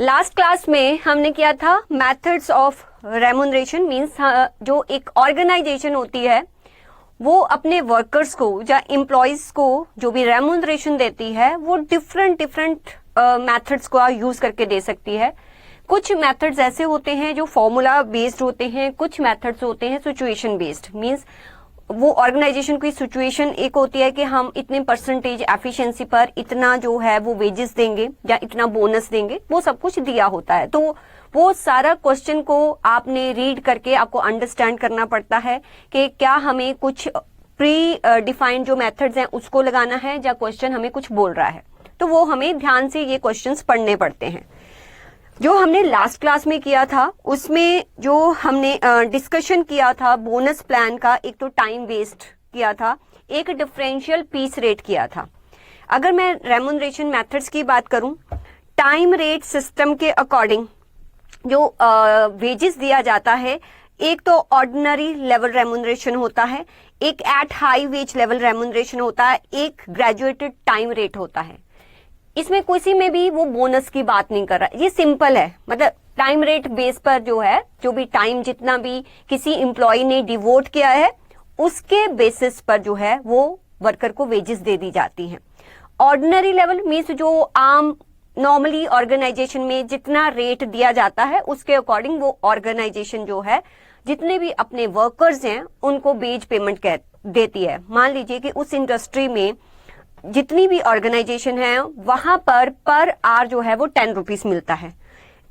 Last class में हमने किया था मेथड्स ऑफ रेमुनरेशन, मींस जो एक ऑर्गेनाइजेशन होती है वो अपने वर्कर्स को या एम्प्लॉयज को जो भी रेमुनरेशन देती है वो डिफरेंट मेथड्स को यूज करके दे सकती है। कुछ मेथड्स ऐसे होते हैं जो फॉर्मूला बेस्ड होते हैं, कुछ मेथड्स होते हैं सिचुएशन बेस्ड, मींस वो ऑर्गेनाइजेशन की सिचुएशन एक होती है कि हम इतने परसेंटेज एफिशिएंसी पर इतना जो है वो वेजेस देंगे या इतना बोनस देंगे, वो सब कुछ दिया होता है। तो वो सारा क्वेश्चन को आपने रीड करके आपको अंडरस्टैंड करना पड़ता है कि क्या हमें कुछ प्री डिफाइंड जो मेथड्स हैं उसको लगाना है या क्वेश्चन हमें कुछ बोल रहा है। तो वो हमें ध्यान से ये क्वेश्चंस पढ़ने पड़ते हैं। जो हमने लास्ट क्लास में किया था उसमें जो हमने डिस्कशन किया था बोनस प्लान का, एक तो टाइम वेस्ट किया था, एक डिफरेंशियल पीस रेट किया था। अगर मैं रेमुनरेशन मेथड्स की बात करूं, टाइम रेट सिस्टम के अकॉर्डिंग जो वेजेस दिया जाता है, एक तो ऑर्डिनरी लेवल रेमुनरेशन होता है, एक at high wage level remuneration होता है, एक ग्रेजुएटेड टाइम रेट होता है। इसमें किसी में भी वो बोनस की बात नहीं कर रहा, ये सिंपल है। मतलब टाइम रेट बेस पर जो है, जो भी टाइम जितना भी किसी एम्प्लॉय ने डिवोट किया है उसके बेसिस पर जो है वो वर्कर को वेजेस दे दी जाती हैं। ऑर्डिनरी लेवल मीन्स जो आम नॉर्मली ऑर्गेनाइजेशन में जितना रेट दिया जाता है उसके अकॉर्डिंग वो ऑर्गेनाइजेशन जो है जितने भी अपने वर्कर्स हैं उनको वेज पेमेंट देती है। मान लीजिए कि उस इंडस्ट्री में जितनी भी ऑर्गेनाइजेशन है वहां पर आवर जो है वो 10 रुपीज मिलता है।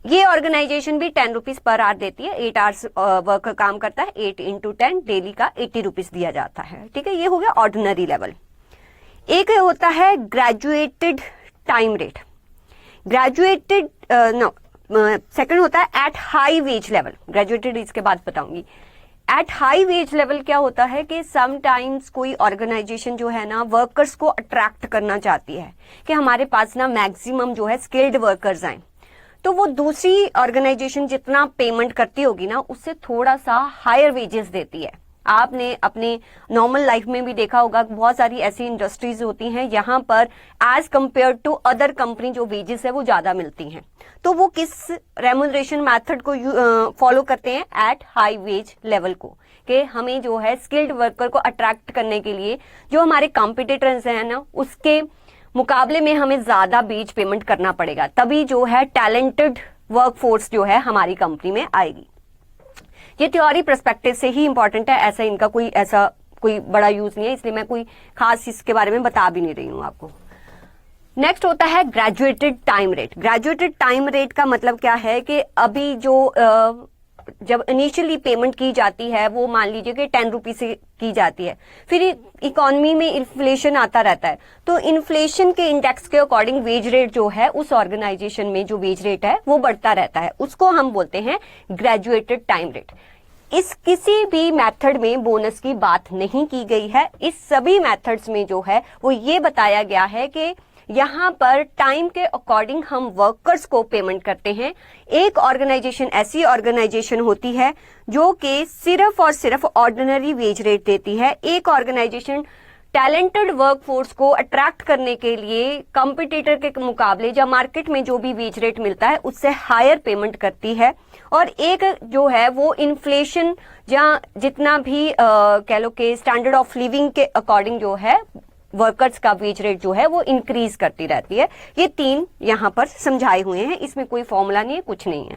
ये ऑर्गेनाइजेशन भी 10 रुपीज पर आवर देती है। 8 आवर्स वर्कर काम करता है, 8 इंटू 10 डेली का 80 रुपीज दिया जाता है। ठीक है, ये हो गया ऑर्डिनरी लेवल। एक होता है graduated time rate. Graduated second होता है at high wage level. Graduated इसके बाद बताऊंगी। एट हाई वेज लेवल क्या होता है कि समटाइम्स कोई ऑर्गेनाइजेशन जो है ना वर्कर्स को अट्रैक्ट करना चाहती है कि हमारे पास ना मैक्सिमम जो है स्किल्ड वर्कर्स आए, तो वो दूसरी ऑर्गेनाइजेशन जितना पेमेंट करती होगी ना उससे थोड़ा सा हायर वेजेस देती है। आपने अपने नॉर्मल लाइफ में भी देखा होगा, बहुत सारी ऐसी इंडस्ट्रीज होती हैं यहाँ पर as compare to other company जो वेजेस है वो ज्यादा मिलती हैं। तो वो किस रेमुनरेशन मेथड को फॉलो करते हैं? एट हाई वेज लेवल को, कि हमें जो है स्किल्ड वर्कर को अट्रैक्ट करने के लिए जो हमारे कॉम्पिटिटर्स हैं ना उसके मुकाबले में हमें ज्यादा वेज पेमेंट करना पड़ेगा, तभी जो है टैलेंटेड वर्कफोर्स जो है हमारी कंपनी में आएगी। ये थ्योरी पर्सपेक्टिव से ही इंपॉर्टेंट है, ऐसा इनका कोई बड़ा यूज नहीं है, इसलिए मैं कोई खास इसके बारे में बता भी नहीं रही हूं आपको। नेक्स्ट होता है graduated time rate. Graduated time rate का मतलब क्या है कि अभी जो जब इनिशियली पेमेंट की जाती है वो मान लीजिए कि 10 रुपीज से की जाती है, फिर इकोनॉमी में इन्फ्लेशन आता रहता है, तो इन्फ्लेशन के इंडेक्स के अकॉर्डिंग वेज रेट जो है उस ऑर्गेनाइजेशन में जो वेज रेट है वो बढ़ता रहता है, उसको हम बोलते हैं ग्रेजुएटेड टाइम रेट। इस किसी भी मेथड में बोनस की बात नहीं की गई है। इस सभी मेथड्स में जो है वो ये बताया गया है कि यहाँ पर टाइम के अकॉर्डिंग हम वर्कर्स को पेमेंट करते हैं। एक ऑर्गेनाइजेशन ऐसी ऑर्गेनाइजेशन होती है जो कि सिर्फ और सिर्फ ऑर्डिनरी वेज रेट देती है। एक ऑर्गेनाइजेशन टैलेंटेड वर्कफोर्स को अट्रैक्ट करने के लिए कंपटीटर के मुकाबले या मार्केट में जो भी वेज रेट मिलता है उससे हायर पेमेंट करती है। और एक जो है वो इन्फ्लेशन या जितना भी कह लो कि स्टैंडर्ड ऑफ लिविंग के अकॉर्डिंग जो है वर्कर्स का वेज रेट जो है वो इंक्रीज करती रहती है। ये तीन यहाँ पर समझाए हुए हैं, इसमें कोई फॉर्मूला नहीं है, कुछ नहीं है।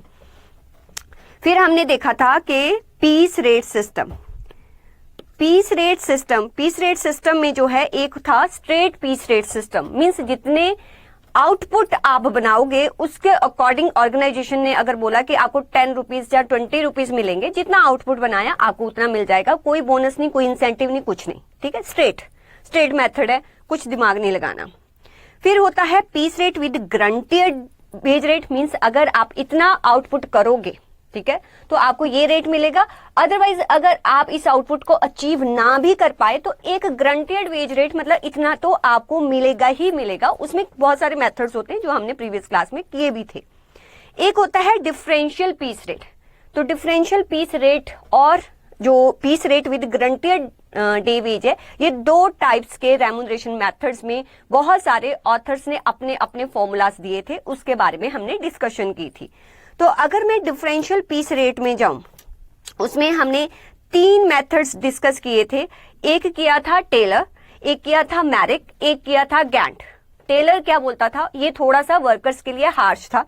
फिर हमने देखा था कि piece rate system. Piece rate system में जो है एक था straight piece rate system, means जितने आउटपुट आप बनाओगे उसके अकॉर्डिंग ऑर्गेनाइजेशन ने अगर बोला कि आपको 10 रुपीज या 20 रुपीज मिलेंगे, जितना आउटपुट बनाया आपको उतना मिल जाएगा, कोई बोनस नहीं, कोई इंसेंटिव नहीं, कुछ नहीं। ठीक है, स्ट्रेट मेथड है, कुछ दिमाग नहीं लगाना। फिर होता है piece rate with guaranteed wage rate, means अगर आप इतना आउटपुट करोगे, ठीक है, तो आपको ये रेट मिलेगा। अदरवाइज अगर आप इस आउटपुट को अचीव ना भी कर पाए तो एक गारंटीड वेज रेट मतलब इतना तो आपको मिलेगा ही मिलेगा। उसमें बहुत सारे मेथड्स होते हैं जो हमने प्रीवियस क्लास में किए भी थे। एक होता है डिफरेंशियल पीस रेट। तो डिफरेंशियल पीस रेट और जो piece rate with guaranteed day wage है, ये दो टाइप्स के रेम्यूनरेशन मेथड्स में बहुत सारे ऑथर्स ने अपने अपने फॉर्मूलाज दिए थे, उसके बारे में हमने डिस्कशन की थी। तो अगर मैं डिफरेंशियल पीस रेट में जाऊं, उसमें हमने 3 मेथड्स डिस्कस किए थे। एक किया था टेलर, एक किया था मैरिक, एक किया था गैंट। टेलर क्या बोलता था, ये थोड़ा सा वर्कर्स के लिए हार्श था।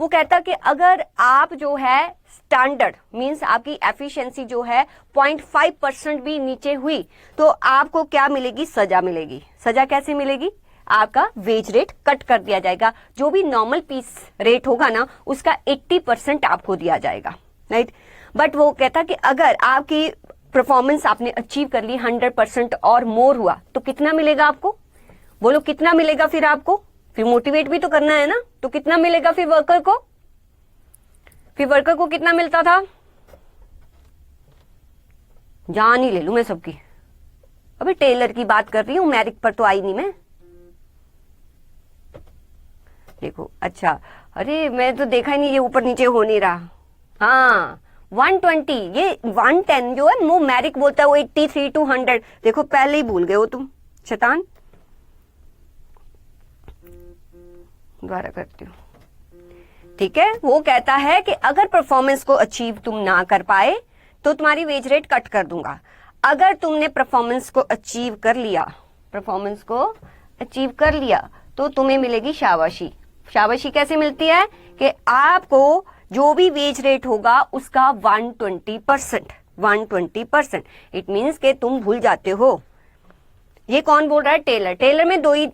वो कहता कि अगर आप जो है स्टैंडर्ड मींस आपकी एफिशिएंसी जो है 0.5% भी नीचे हुई तो आपको क्या मिलेगी, सजा मिलेगी। सजा कैसे मिलेगी, आपका वेज रेट कट कर दिया जाएगा। जो भी नॉर्मल पीस रेट होगा ना उसका 80% आपको दिया जाएगा, राइट। बट वो कहता कि अगर आपकी परफॉर्मेंस आपने अचीव कर ली 100% और मोर हुआ तो कितना मिलेगा आपको, बोलो कितना मिलेगा फिर आपको, फिर मोटिवेट भी तो करना है ना, तो कितना मिलेगा फिर वर्कर को, फिर वर्कर को कितना मिलता था, जान ही ले लू मैं सबकी। अभी टेलर की बात कर रही हूं, मैरिक पर तो आई नहीं मैं। देखो अच्छा, अरे मैं तो देखा ही नहीं, ये ऊपर नीचे हो नहीं रहा। हाँ 120, ये 110 जो है वो मैरिक बोलता है, वो 83 to 100। देखो पहले ही भूल गए हो तुम, शैतान। दोबारा करती हूँ, ठीक है। वो कहता है कि अगर परफॉर्मेंस को अचीव तुम ना कर पाए तो तुम्हारी वेज रेट कट कर दूंगा। अगर तुमने परफॉर्मेंस को अचीव कर लिया, परफॉर्मेंस को अचीव कर लिया तो तुम्हें मिलेगी शाबाशी। शाबाशी कैसे मिलती है कि आपको जो भी वेज रेट होगा उसका 120%। 120% इट मीन्स के तुम भूल जाते हो। ये कौन बोल रहा है, टेलर। टेलर में दो ही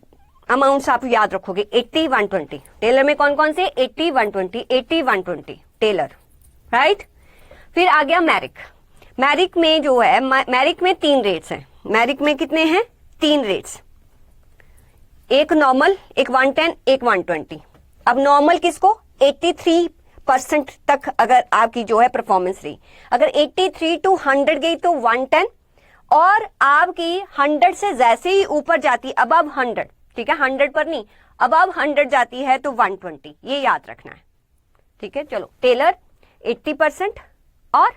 अमाउंट्स आप याद रखोगे, 80 120। टेलर में कौन कौन से, 80 120, 80 120 टेलर, राइट। फिर आ गया मैरिक। मैरिक में जो है, मैरिक में 3 रेट्स हैं। मैरिक में कितने हैं, 3 रेट्स, एक नॉर्मल, एक 110, एक 120। अब नॉर्मल किसको, 83% तक अगर आपकी जो है परफॉर्मेंस रही, अगर 83 to 100 गई तो 110, और आपकी 100 से जैसे ही ऊपर जाती, अबव 100, ठीक है, 100 पर नहीं, अबव 100 जाती है तो 120। ये याद रखना है, ठीक है। चलो, टेलर 80% और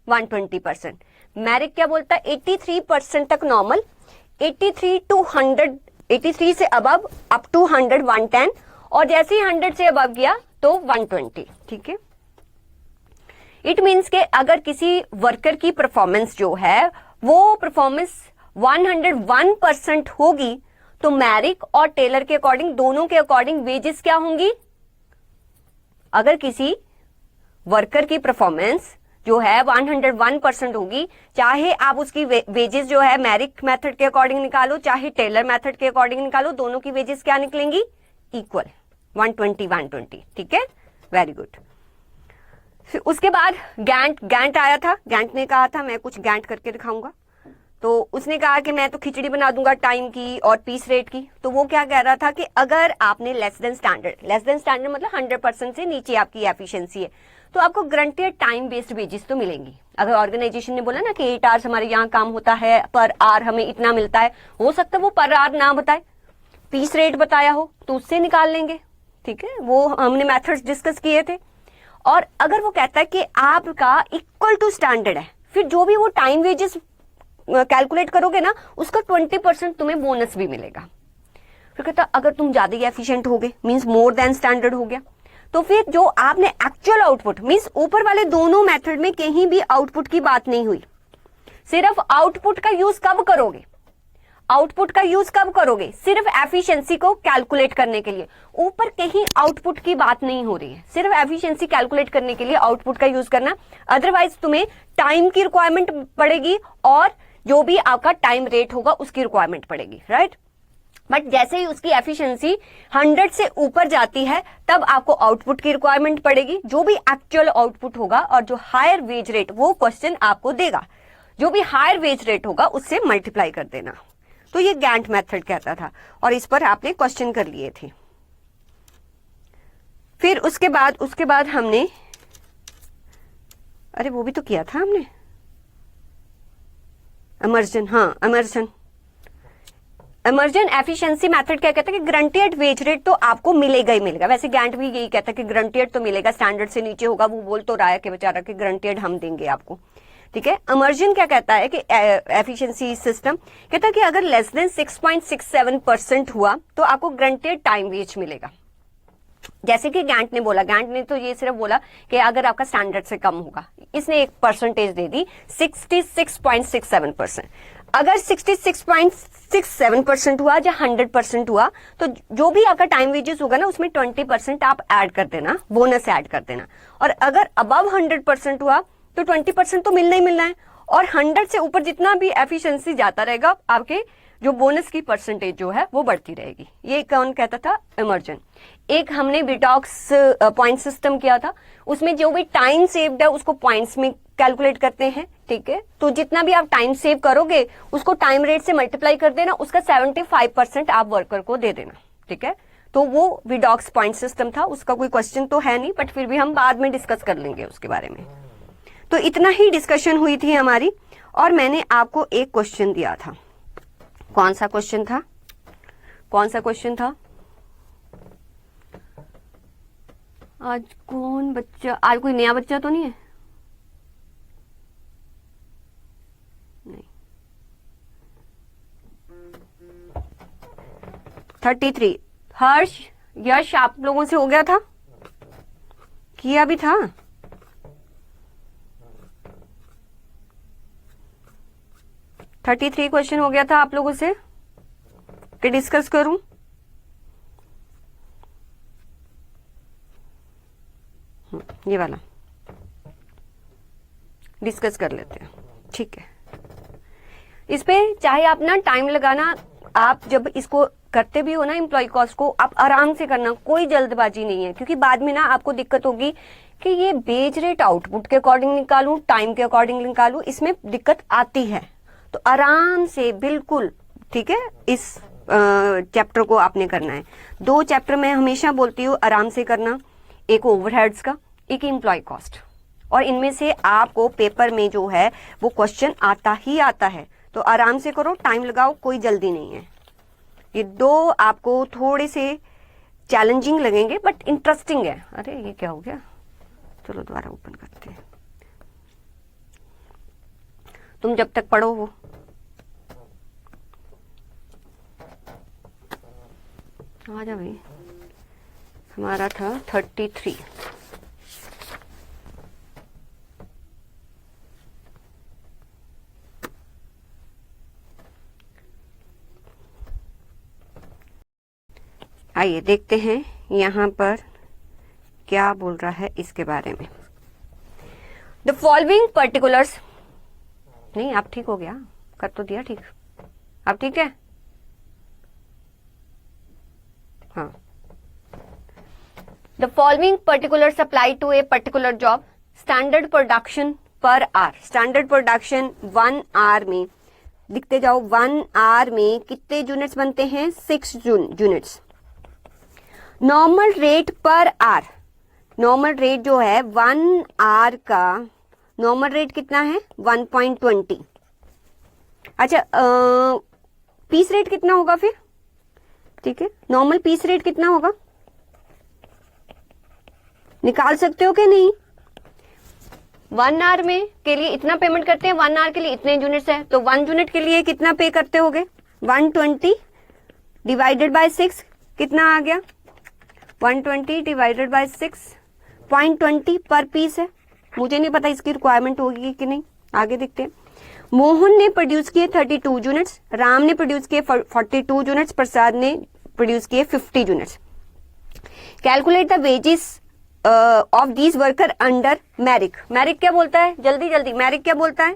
120%। मैरिक क्या बोलता है, 83% तक नॉर्मल, 83 to 100, 83 से अबव अप टू 100 110, और जैसे ही 100 से अबव गया तो 120, ठीक है। इट मीन्स के अगर किसी वर्कर की परफॉर्मेंस जो है वो परफॉर्मेंस 101% होगी तो मैरिक और टेलर के अकॉर्डिंग, दोनों के अकॉर्डिंग वेजेस क्या होंगी। अगर किसी वर्कर की परफॉर्मेंस जो है 101% होगी, चाहे आप उसकी वेजेस जो है मैरिक मेथड के अकॉर्डिंग निकालो चाहे टेलर मेथड के अकॉर्डिंग निकालो, दोनों की वेजेस क्या निकलेंगी, इक्वल, 120 120, ठीक है। Very good. फिर उसके बाद गैंट आया था। गैंट ने कहा था मैं कुछ गैंट करके दिखाऊंगा, तो उसने कहा कि मैं तो खिचड़ी बना दूंगा टाइम की और पीस रेट की। तो वो क्या कह रहा था कि अगर आपने लेस देन स्टैंडर्ड मतलब 100% से नीचे आपकी एफिशिएंसी है तो आपको गारंटेड टाइम बेस्ड वेजेस तो मिलेंगी। अगर ऑर्गेनाइजेशन ने बोला ना कि 8 आवर्स हमारे यहाँ काम होता है, पर आवर हमें इतना मिलता है, हो सकता है वो पर आवर ना बताए, पीस रेट बताया हो तो उससे निकाल लेंगे, ठीक है। वो हमने मेथड्स डिस्कस किए थे। और अगर वो कहता है कि आपका इक्वल टू स्टैंडर्ड है, फिर जो भी वो टाइम वेजेस कैलकुलेट करोगे ना उसका 20% तुम्हें बोनस भी मिलेगा। फिर कहता अगर तुम ज्यादा ही एफिशिएंट हो गए, मींस मोर देन स्टैंडर्ड हो गया, तो फिर जो आपने एक्चुअल आउटपुट, मींस ऊपर वाले दोनों मेथड में कहीं भी आउटपुट की बात नहीं हुई, सिर्फ आउटपुट का यूज कब करोगे, आउटपुट का यूज कब करोगे, सिर्फ एफिशिएंसी को कैलकुलेट करने के लिए। ऊपर कहीं आउटपुट की बात नहीं हो रही है, सिर्फ एफिशिएंसी कैलकुलेट करने के लिए आउटपुट का यूज करना। अदरवाइज तुम्हें टाइम की रिक्वायरमेंट पड़ेगी और जो भी आपका टाइम रेट होगा उसकी रिक्वायरमेंट पड़ेगी, राइट। बट जैसे ही उसकी एफिशिएंसी 100 से ऊपर जाती है तब आपको आउटपुट की रिक्वायरमेंट पड़ेगी, जो भी एक्चुअल आउटपुट होगा, और जो हायर वेज रेट वो क्वेश्चन आपको देगा, जो भी हायर वेज रेट होगा उससे मल्टीप्लाई कर देना। तो ये गैंट मेथड कहता था और इस पर आपने क्वेश्चन कर लिए थे। फिर उसके बाद हमने, अरे वो भी तो किया था हमने, इमर्जन। हाँ, इमर्जन एफिशिएंसी मेथड क्या कहता है कि गारंटेड वेज रेट तो आपको मिलेगा ही मिलेगा। वैसे गैंट भी यही कहता है कि गारंटेड तो मिलेगा, स्टैंडर्ड से नीचे होगा। वो बोल तो रहा है कि बेचारा कि गारंटेड हम देंगे आपको। ठीक है। इमर्जन क्या कहता है कि एफिशिएंसी सिस्टम कहता है कि अगर लेस देन 6.67% हुआ तो आपको ग्रांटेड टाइम वेज मिलेगा। जैसे कि गैंट ने बोला, गैंट ने तो ये सिर्फ बोला कि अगर आपका स्टैंडर्ड से कम होगा, इसने एक परसेंटेज दे दी 66.67%। अगर 66.67% हुआ या 100% हुआ तो जो भी आपका टाइम वेजेस होगा ना उसमें 20% आप ऐड कर देना, बोनस ऐड कर देना। और अगर अबव 100% हुआ तो 20% तो मिलना ही मिलना है, और 100 से ऊपर जितना भी एफिशिएंसी जाता रहेगा आपके जो बोनस की परसेंटेज जो है वो बढ़ती रहेगी। ये कौन कहता था? इमर्जन। एक हमने विटॉक्स पॉइंट सिस्टम किया था, उसमें जो भी टाइम सेव्ड है उसको पॉइंट्स में कैलकुलेट करते हैं, ठीक है। तो जितना भी आप टाइम सेव करोगे उसको टाइम रेट से मल्टीप्लाई कर देना, उसका 75% आप वर्कर को दे देना, ठीक है। तो वो विडॉक्स पॉइंट सिस्टम था, उसका कोई क्वेश्चन तो है नहीं, बट फिर भी हम बाद में डिस्कस कर लेंगे उसके बारे में। तो इतना ही डिस्कशन हुई थी हमारी, और मैंने आपको एक क्वेश्चन दिया था। कौन सा क्वेश्चन था? कौन सा क्वेश्चन था? आज कौन बच्चा, आज कोई नया बच्चा तो नहीं है? नहीं। 33। हर्ष, यश, आप लोगों से हो गया था? किया भी था? थर्टी 33 क्वेश्चन हो गया था आप लोगों से कि डिस्कस करूं? ये वाला डिस्कस कर लेते हैं, ठीक है। इस पे चाहे आप ना टाइम लगाना, आप जब इसको करते भी हो ना एम्प्लॉय कॉस्ट को, आप आराम से करना, कोई जल्दबाजी नहीं है, क्योंकि बाद में ना आपको दिक्कत होगी कि ये बेज रेट आउटपुट के अकॉर्डिंग निकालूं, टाइम के अकॉर्डिंग निकालूं, इसमें दिक्कत आती है। तो आराम से बिल्कुल, ठीक है, इस चैप्टर को आपने करना है। 2 चैप्टर मैं हमेशा बोलती हूँ आराम से करना, एक ओवरहेड्स का, एक एम्प्लॉय कॉस्ट, और इनमें से आपको पेपर में जो है वो क्वेश्चन आता ही आता है। तो आराम से करो, टाइम लगाओ, कोई जल्दी नहीं है। ये 2 आपको थोड़े से चैलेंजिंग लगेंगे बट इंटरेस्टिंग है। अरे ये क्या हो गया? चलो दोबारा ओपन करते हैं। तुम जब तक पढ़ो वो आ जा भाई। हमारा था 33। आइए देखते हैं यहां पर क्या बोल रहा है इसके बारे में। द फॉलोइंग पर्टिकुलर्स, नहीं आप ठीक हो गया, कर तो दिया ठीक, अब ठीक है। हाँ, the following particulars apply to a particular job, standard production per hour. Standard production 1 hour में, लिखते जाओ, 1 आवर में कितने यूनिट्स बनते हैं? 6 units. Normal rate per hour, normal rate जो है 1 आवर का नॉर्मल रेट कितना है? 1.20। अच्छा, पीस रेट कितना होगा फिर? ठीक है, नॉर्मल पीस रेट कितना होगा? निकाल सकते हो कि नहीं? 1 आवर में के लिए इतना पेमेंट करते हैं, 1 आवर के लिए इतने यूनिट्स है, तो 1 यूनिट के लिए कितना पे करते होगे? 120 डिवाइडेड बाय 6 कितना आ गया? 120 डिवाइडेड बाय 6.20 पर पीस है। मुझे नहीं पता इसकी रिक्वायरमेंट होगी कि नहीं, आगे देखते हैं। मोहन ने प्रोड्यूस किए 32 यूनिट्स, राम ने प्रोड्यूस किए 42 यूनिट्स, प्रसाद ने प्रोड्यूस किए 50 units. Calculate the wages of these worker under Merrick. Merrick क्या बोलता है? जल्दी जल्दी, मैरिक क्या बोलता है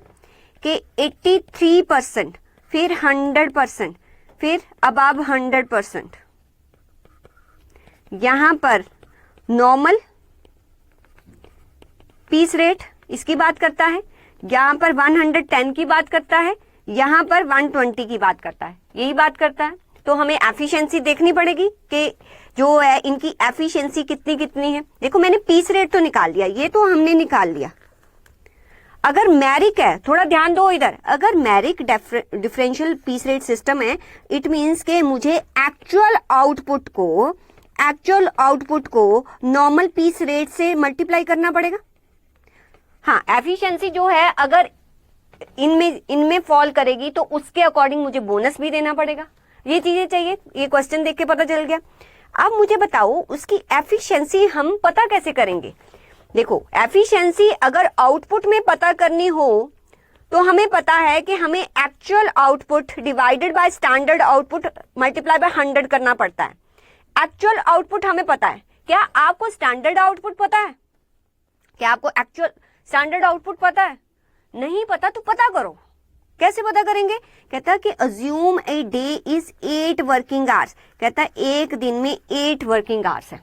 कि 83%, फिर 100%, फिर अबव 100%। यहां पर नॉर्मल पीस रेट इसकी बात करता है, यहां पर 110 की बात करता है, यहां पर 120 की बात करता है, यही बात करता है। तो हमें एफिशिएंसी देखनी पड़ेगी कि जो है इनकी एफिशिएंसी कितनी कितनी है। देखो मैंने पीस रेट तो निकाल लिया, ये तो हमने निकाल लिया। अगर मैरिक है, थोड़ा ध्यान दो इधर, अगर Merrick differential piece rate system है, इट मींस के मुझे एक्चुअल आउटपुट को नॉर्मल पीस रेट से मल्टीप्लाई करना पड़ेगा। हाँ, एफिशिएंसी जो है अगर इनमें फॉल करेगी तो उसके अकॉर्डिंग मुझे बोनस भी देना पड़ेगा। ये चीजें चाहिए, ये क्वेश्चन देख के पता चल गया। अब मुझे बताओ उसकी एफिशिएंसी हम पता कैसे करेंगे। देखो एफिशिएंसी अगर आउटपुट में पता करनी हो तो हमें पता है कि हमें actual output divided by standard output multiply bye 100 करना पड़ता है। एक्चुअल आउटपुट हमें पता है। क्या आपको स्टैंडर्ड आउटपुट पता है? क्या आपको एक्चुअल स्टैंडर्ड आउटपुट पता है? नहीं पता तो पता करो। कैसे पता करेंगे? कहता है कि assume a day is 8 working hours. कहता है एक दिन में 8 वर्किंग आवर्स है।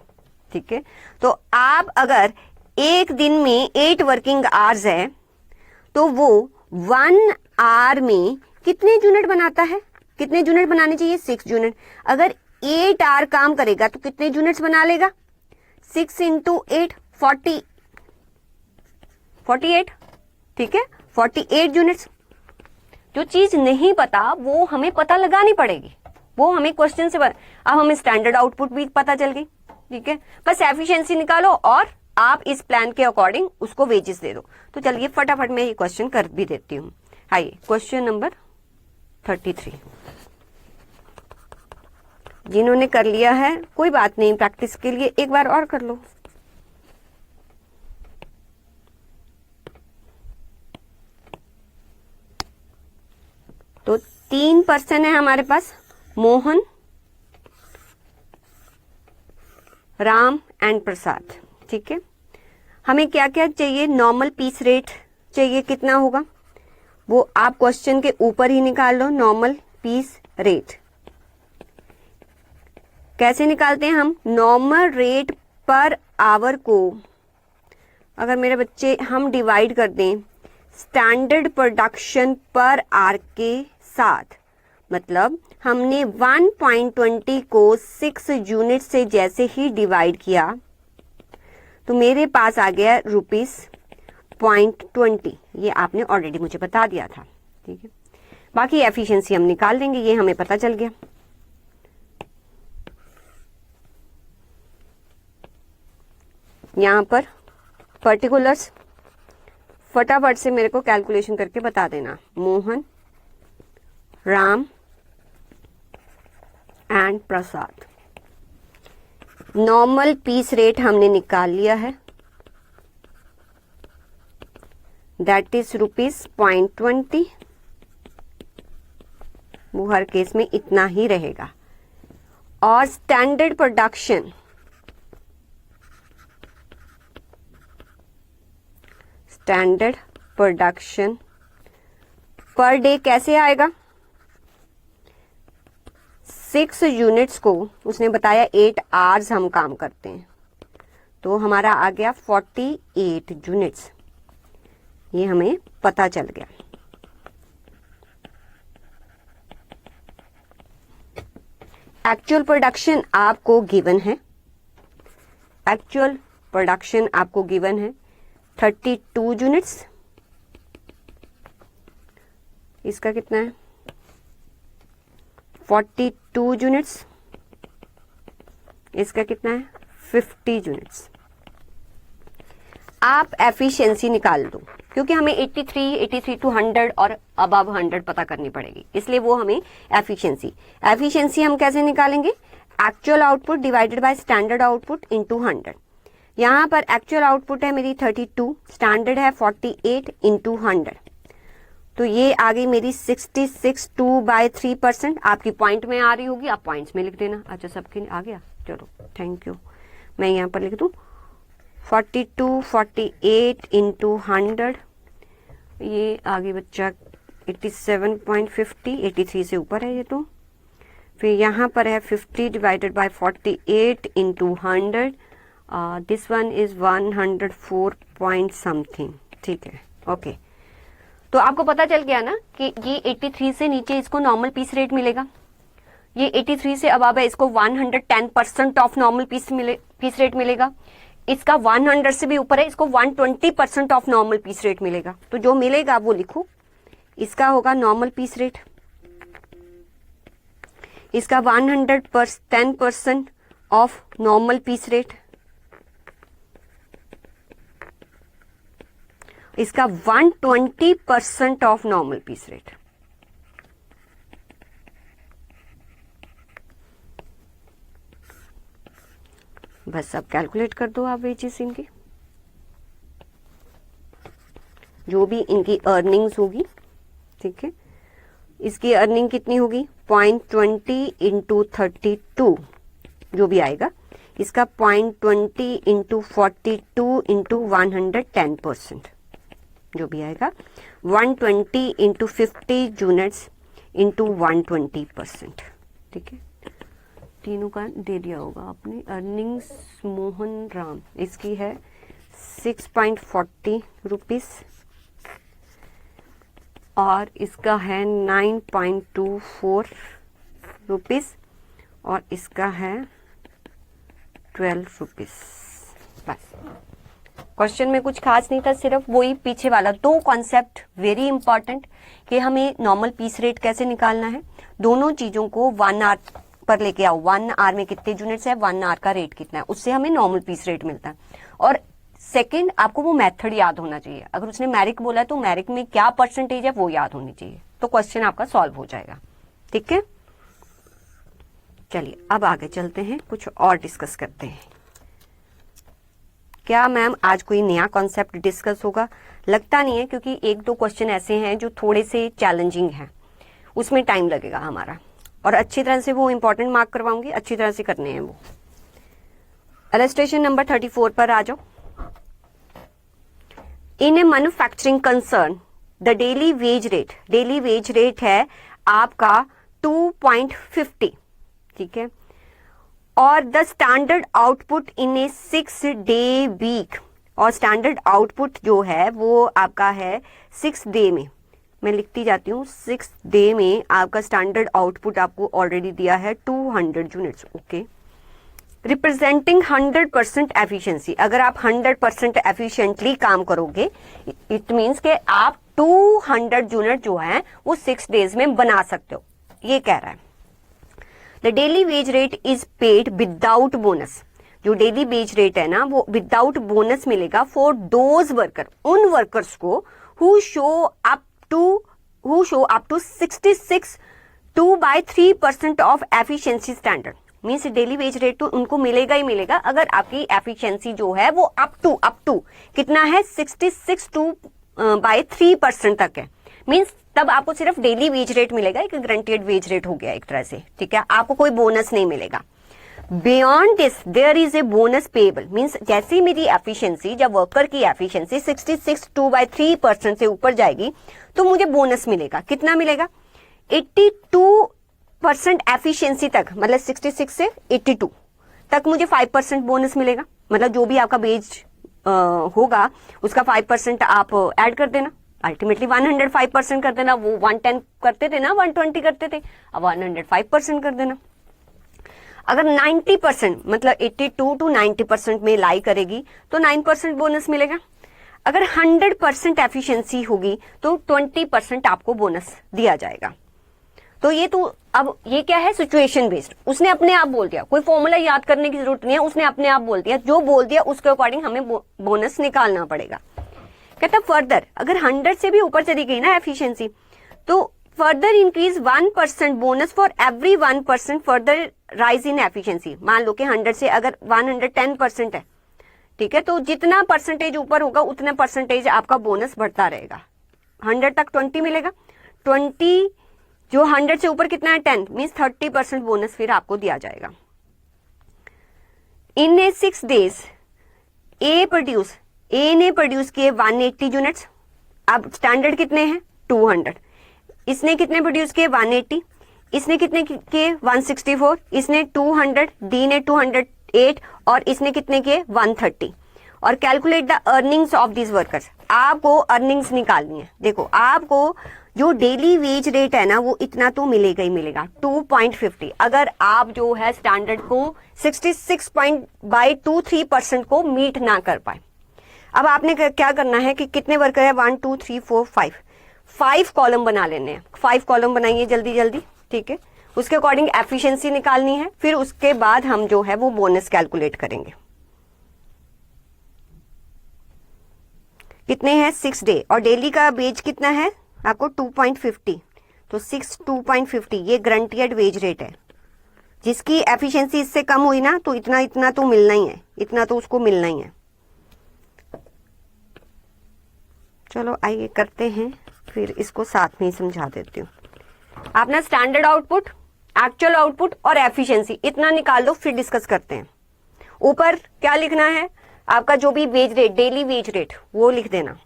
ठीक है, तो आप अगर एक दिन में 8 वर्किंग आवर्स है तो वो 1 आवर में कितने यूनिट बनाता है? कितने यूनिट बनाने चाहिए? 6 यूनिट। अगर 8 आवर काम करेगा तो कितने यूनिट्स बना लेगा? 6 इंटू 8 48। ठीक है, 48 यूनिट्स। जो चीज नहीं पता वो हमें पता लगानी पड़ेगी, वो हमें क्वेश्चन से अब हमें स्टैंडर्ड आउटपुट भी पता चल गई। ठीक है, बस एफिशिएंसी निकालो और आप इस प्लान के अकॉर्डिंग उसको वेजेस दे दो। तो चलिए फटाफट मैं ये क्वेश्चन कर भी देती हूँ। आइए क्वेश्चन नंबर 33। जिन्होंने कर लिया है कोई बात नहीं, प्रैक्टिस के लिए एक बार और कर लो। तो 3 पर्सन है हमारे पास, मोहन, राम एंड प्रसाद। ठीक है, हमें क्या क्या चाहिए? नॉर्मल पीस रेट चाहिए। कितना होगा वो आप क्वेश्चन के ऊपर ही निकाल लो। नॉर्मल पीस रेट कैसे निकालते हैं हम? नॉर्मल रेट पर आवर को अगर मेरे बच्चे हम डिवाइड कर दें स्टैंडर्ड प्रोडक्शन पर आवर के साथ, मतलब हमने 1.20 को 6 यूनिट से जैसे ही डिवाइड किया तो मेरे पास आ गया ₹0.20। ये आपने ऑलरेडी मुझे बता दिया था। ठीक है, बाकी एफिशिएंसी हम निकाल देंगे, ये हमें पता चल गया। यहां पर पर्टिकुलर्स फटाफट से मेरे को कैलकुलेशन करके बता देना। Mohan, Ram and Prasad. Normal piece rate हमने निकाल लिया है, दैट इज ₹0.20। वो हर केस में इतना ही रहेगा। और standard production, standard production per day कैसे आएगा? 6 यूनिट्स को उसने बताया 8 आवर्स हम काम करते हैं, तो हमारा आ गया 48 यूनिट्स। ये हमें पता चल गया। एक्चुअल प्रोडक्शन आपको गिवन है, एक्चुअल प्रोडक्शन आपको गिवन है 32 यूनिट्स। इसका कितना है? 42 यूनिट्स। इसका कितना है? 50 यूनिट्स। आप एफिशिएंसी निकाल दो, क्योंकि हमें 83 टू 100 और अबव 100 पता करनी पड़ेगी, इसलिए वो हमें एफिशिएंसी हम कैसे निकालेंगे? Actual output divided by standard output into 100। यहां पर एक्चुअल आउटपुट है मेरी 32, स्टैंडर्ड है 48 इंटू 100, तो ये आ गई मेरी 66 2/3%। आपकी पॉइंट में आ रही होगी, आप पॉइंट्स में लिख देना। अच्छा सबके आ गया, चलो थैंक यू। मैं यहाँ पर लिख दूँ 42 48 इंटू 100, ये आगे बच्चा 87.50, 83 से ऊपर है ये तो। फिर यहाँ पर है 50 divided by 48 into 100, this one is 104 point something. ठीक है, ओके। तो आपको पता चल गया ना कि ये 83 से नीचे इसको नॉर्मल पीस रेट मिलेगा, ये 83 से अबव है इसको 110% ऑफ नॉर्मल पीस रेट मिलेगा, इसका 100 से भी ऊपर है इसको 120% ऑफ नॉर्मल पीस रेट मिलेगा। तो जो मिलेगा वो लिखो, इसका होगा नॉर्मल पीस रेट, इसका 110% ऑफ नॉर्मल पीस रेट, इसका 120% ऑफ नॉर्मल पीस रेट। बस अब कैलकुलेट कर दो आप वेजेस इनकी, जो भी इनकी अर्निंग्स होगी, ठीक है। इसकी अर्निंग कितनी होगी, 0.20 इंटू 32 जो भी आएगा, इसका 0.20 इंटू 42 इंटू 110% जो भी आएगा, 120 इंटू 50 यूनिट्स इंटू 120%, ठीक है। तीनों का दे दिया होगा आपने। अर्निंग्स मोहन राम, इसकी है 6.40 रुपीज और इसका है 9.24 रुपीज और इसका है 12 रुपीज। बस क्वेश्चन में कुछ खास नहीं था, सिर्फ वही पीछे वाला दो कॉन्सेप्ट वेरी इंपॉर्टेंट कि हमें नॉर्मल पीस रेट कैसे निकालना है। दोनों चीजों को 1 आवर पर लेके आओ, 1 आवर में कितने यूनिट्स है, 1 आवर का रेट कितना है, उससे हमें नॉर्मल पीस रेट मिलता है। और सेकंड, आपको वो मेथड याद होना चाहिए। अगर उसने मैरिक बोला है तो मैरिक में क्या परसेंटेज है वो याद होनी चाहिए, तो क्वेश्चन आपका सॉल्व हो जाएगा, ठीक है। चलिए अब आगे चलते हैं, कुछ और डिस्कस करते हैं। क्या मैम आज कोई नया कॉन्सेप्ट डिस्कस होगा? लगता नहीं है, क्योंकि 1-2 क्वेश्चन ऐसे हैं जो थोड़े से चैलेंजिंग हैं, उसमें टाइम लगेगा हमारा, और अच्छी तरह से वो इंपॉर्टेंट मार्क करवाऊंगी, अच्छी तरह से करने हैं वो। इलस्ट्रेशन नंबर 34 पर आ जाओ। In a manufacturing concern the daily wage rate है आपका 2.50, ठीक है, और the standard output in a 6-day week, और स्टैंडर्ड आउटपुट जो है वो आपका है 6 डे में, मैं लिखती जाती हूँ, 6 डे में आपका स्टैंडर्ड आउटपुट आपको ऑलरेडी दिया है 200 यूनिट्स, ओके। रिप्रेजेंटिंग 100% एफिशिएंसी, अगर आप 100% एफिशिएंटली काम करोगे, इट मीन्स के आप 200 यूनिट जो है वो 6 डेज में बना सकते हो, ये कह रहा है। The daily wage rate is paid without bonus, जो डेली वेज रेट है ना वो विदाउट बोनस मिलेगा फॉर दोज वर्कर, उन वर्कर्स को who show up to 66 2/3% of efficiency standard. Means daily wage rate तो उनको मिलेगा ही मिलेगा अगर आपकी एफिशिएंसी जो है वो अप टू कितना है, 66 2/3% तक है। मीन्स तब आपको सिर्फ डेली वेज रेट मिलेगा, एक गारंटेड वेज रेट हो गया एक तरह से, ठीक है, आपको कोई बोनस नहीं मिलेगा। Beyond this there is a bonus payable, means जैसे मेरी एफिशिएंसी, जब वर्कर की एफिशिएंसी 66 2/3% से ऊपर जाएगी तो मुझे बोनस मिलेगा। कितना मिलेगा, 82% एफिशिएंसी तक, मतलब 66 से 82 तक मुझे 5% बोनस मिलेगा। मतलब जो भी आपका वेज होगा उसका 5% आप ऐड कर देना, अल्टीमेटली 105% कर देना। वो 110 करते थे ना, 120 करते थे, अब 105% कर देना। अगर 90% मतलब 82 to 90% में लाई करेगी तो 9% बोनस मिलेगा। अगर 100% एफिशिएंसी होगी तो 20% आपको बोनस दिया जाएगा। तो ये तो अब ये क्या है, सिचुएशन बेस्ड, उसने अपने आप बोल दिया, कोई फॉर्मूला याद करने की जरूरत नहीं है, उसने अपने आप बोल दिया, जो बोल दिया उसके अकॉर्डिंग हमें बोनस निकालना पड़ेगा। कहता फर्दर अगर 100 से भी ऊपर चली गई ना एफिशिएंसी तो further increase 1% bonus for every 1% further rise in efficiency. मान लो कि 100 से अगर 110% है, ठीक है, तो जितना परसेंटेज ऊपर होगा उतना परसेंटेज आपका बोनस बढ़ता रहेगा। 100 तक 20 मिलेगा, 20 जो 100 से ऊपर कितना है 10, मीन्स 30% बोनस फिर आपको दिया जाएगा। इन ए 6 डेज ए ने प्रोड्यूस किए 180 यूनिट्स। अब स्टैंडर्ड कितने हैं 200, इसने कितने प्रोड्यूस किए 180, इसने कितने किए 164, इसने 200, डी ने 208 और इसने कितने किए 130। और calculate the earnings of this workers, आपको अर्निंग्स निकालनी है। देखो आपको जो डेली वेज रेट है ना वो इतना तो मिलेगा ही मिलेगा 2.50। अगर आप जो है स्टैंडर्ड को 66.23% को मीट ना कर पाए, अब आपने क्या करना है कि कितने वर्कर है 1 2 3 4 5 कॉलम बना लेने हैं। 5 कॉलम बनाइए जल्दी जल्दी, ठीक है, उसके अकॉर्डिंग एफिशिएंसी निकालनी है, फिर उसके बाद हम जो है वो बोनस कैलकुलेट करेंगे। कितने हैं 6 डे, और डेली का वेज कितना है आपको 2.50, तो 6 2.50 ये गारंटीड वेज रेट है। जिसकी एफिशिएंसी इससे कम हुई ना तो इतना इतना तो मिलना ही है, इतना तो उसको मिलना ही है। चलो आइए करते हैं, फिर इसको साथ में ही समझा देती हूँ। आप ना स्टैंडर्ड आउटपुट, एक्चुअल आउटपुट और एफिशिएंसी इतना निकाल दो, फिर डिस्कस करते हैं। ऊपर क्या लिखना है आपका, जो भी wage rate, daily wage rate वो लिख देना।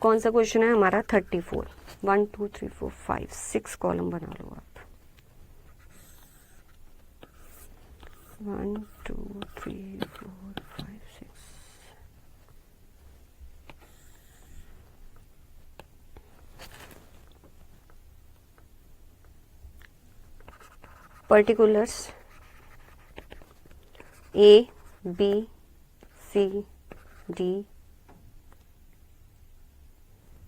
कौन सा क्वेश्चन है हमारा 34, 1 2 3 4 5 6 कॉलम बना लो आप। 1 2 3 4 5 6। Particulars A B C D,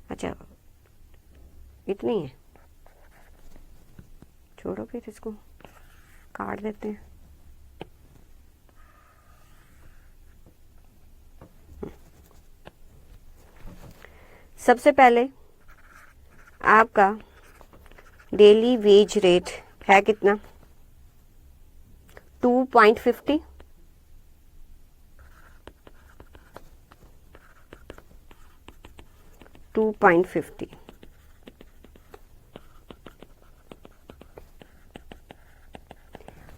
अच्छा इतनी है, छोड़ो फिर इसको काट देते हैं। सबसे पहले आपका डेली वेज रेट है कितना 2.50,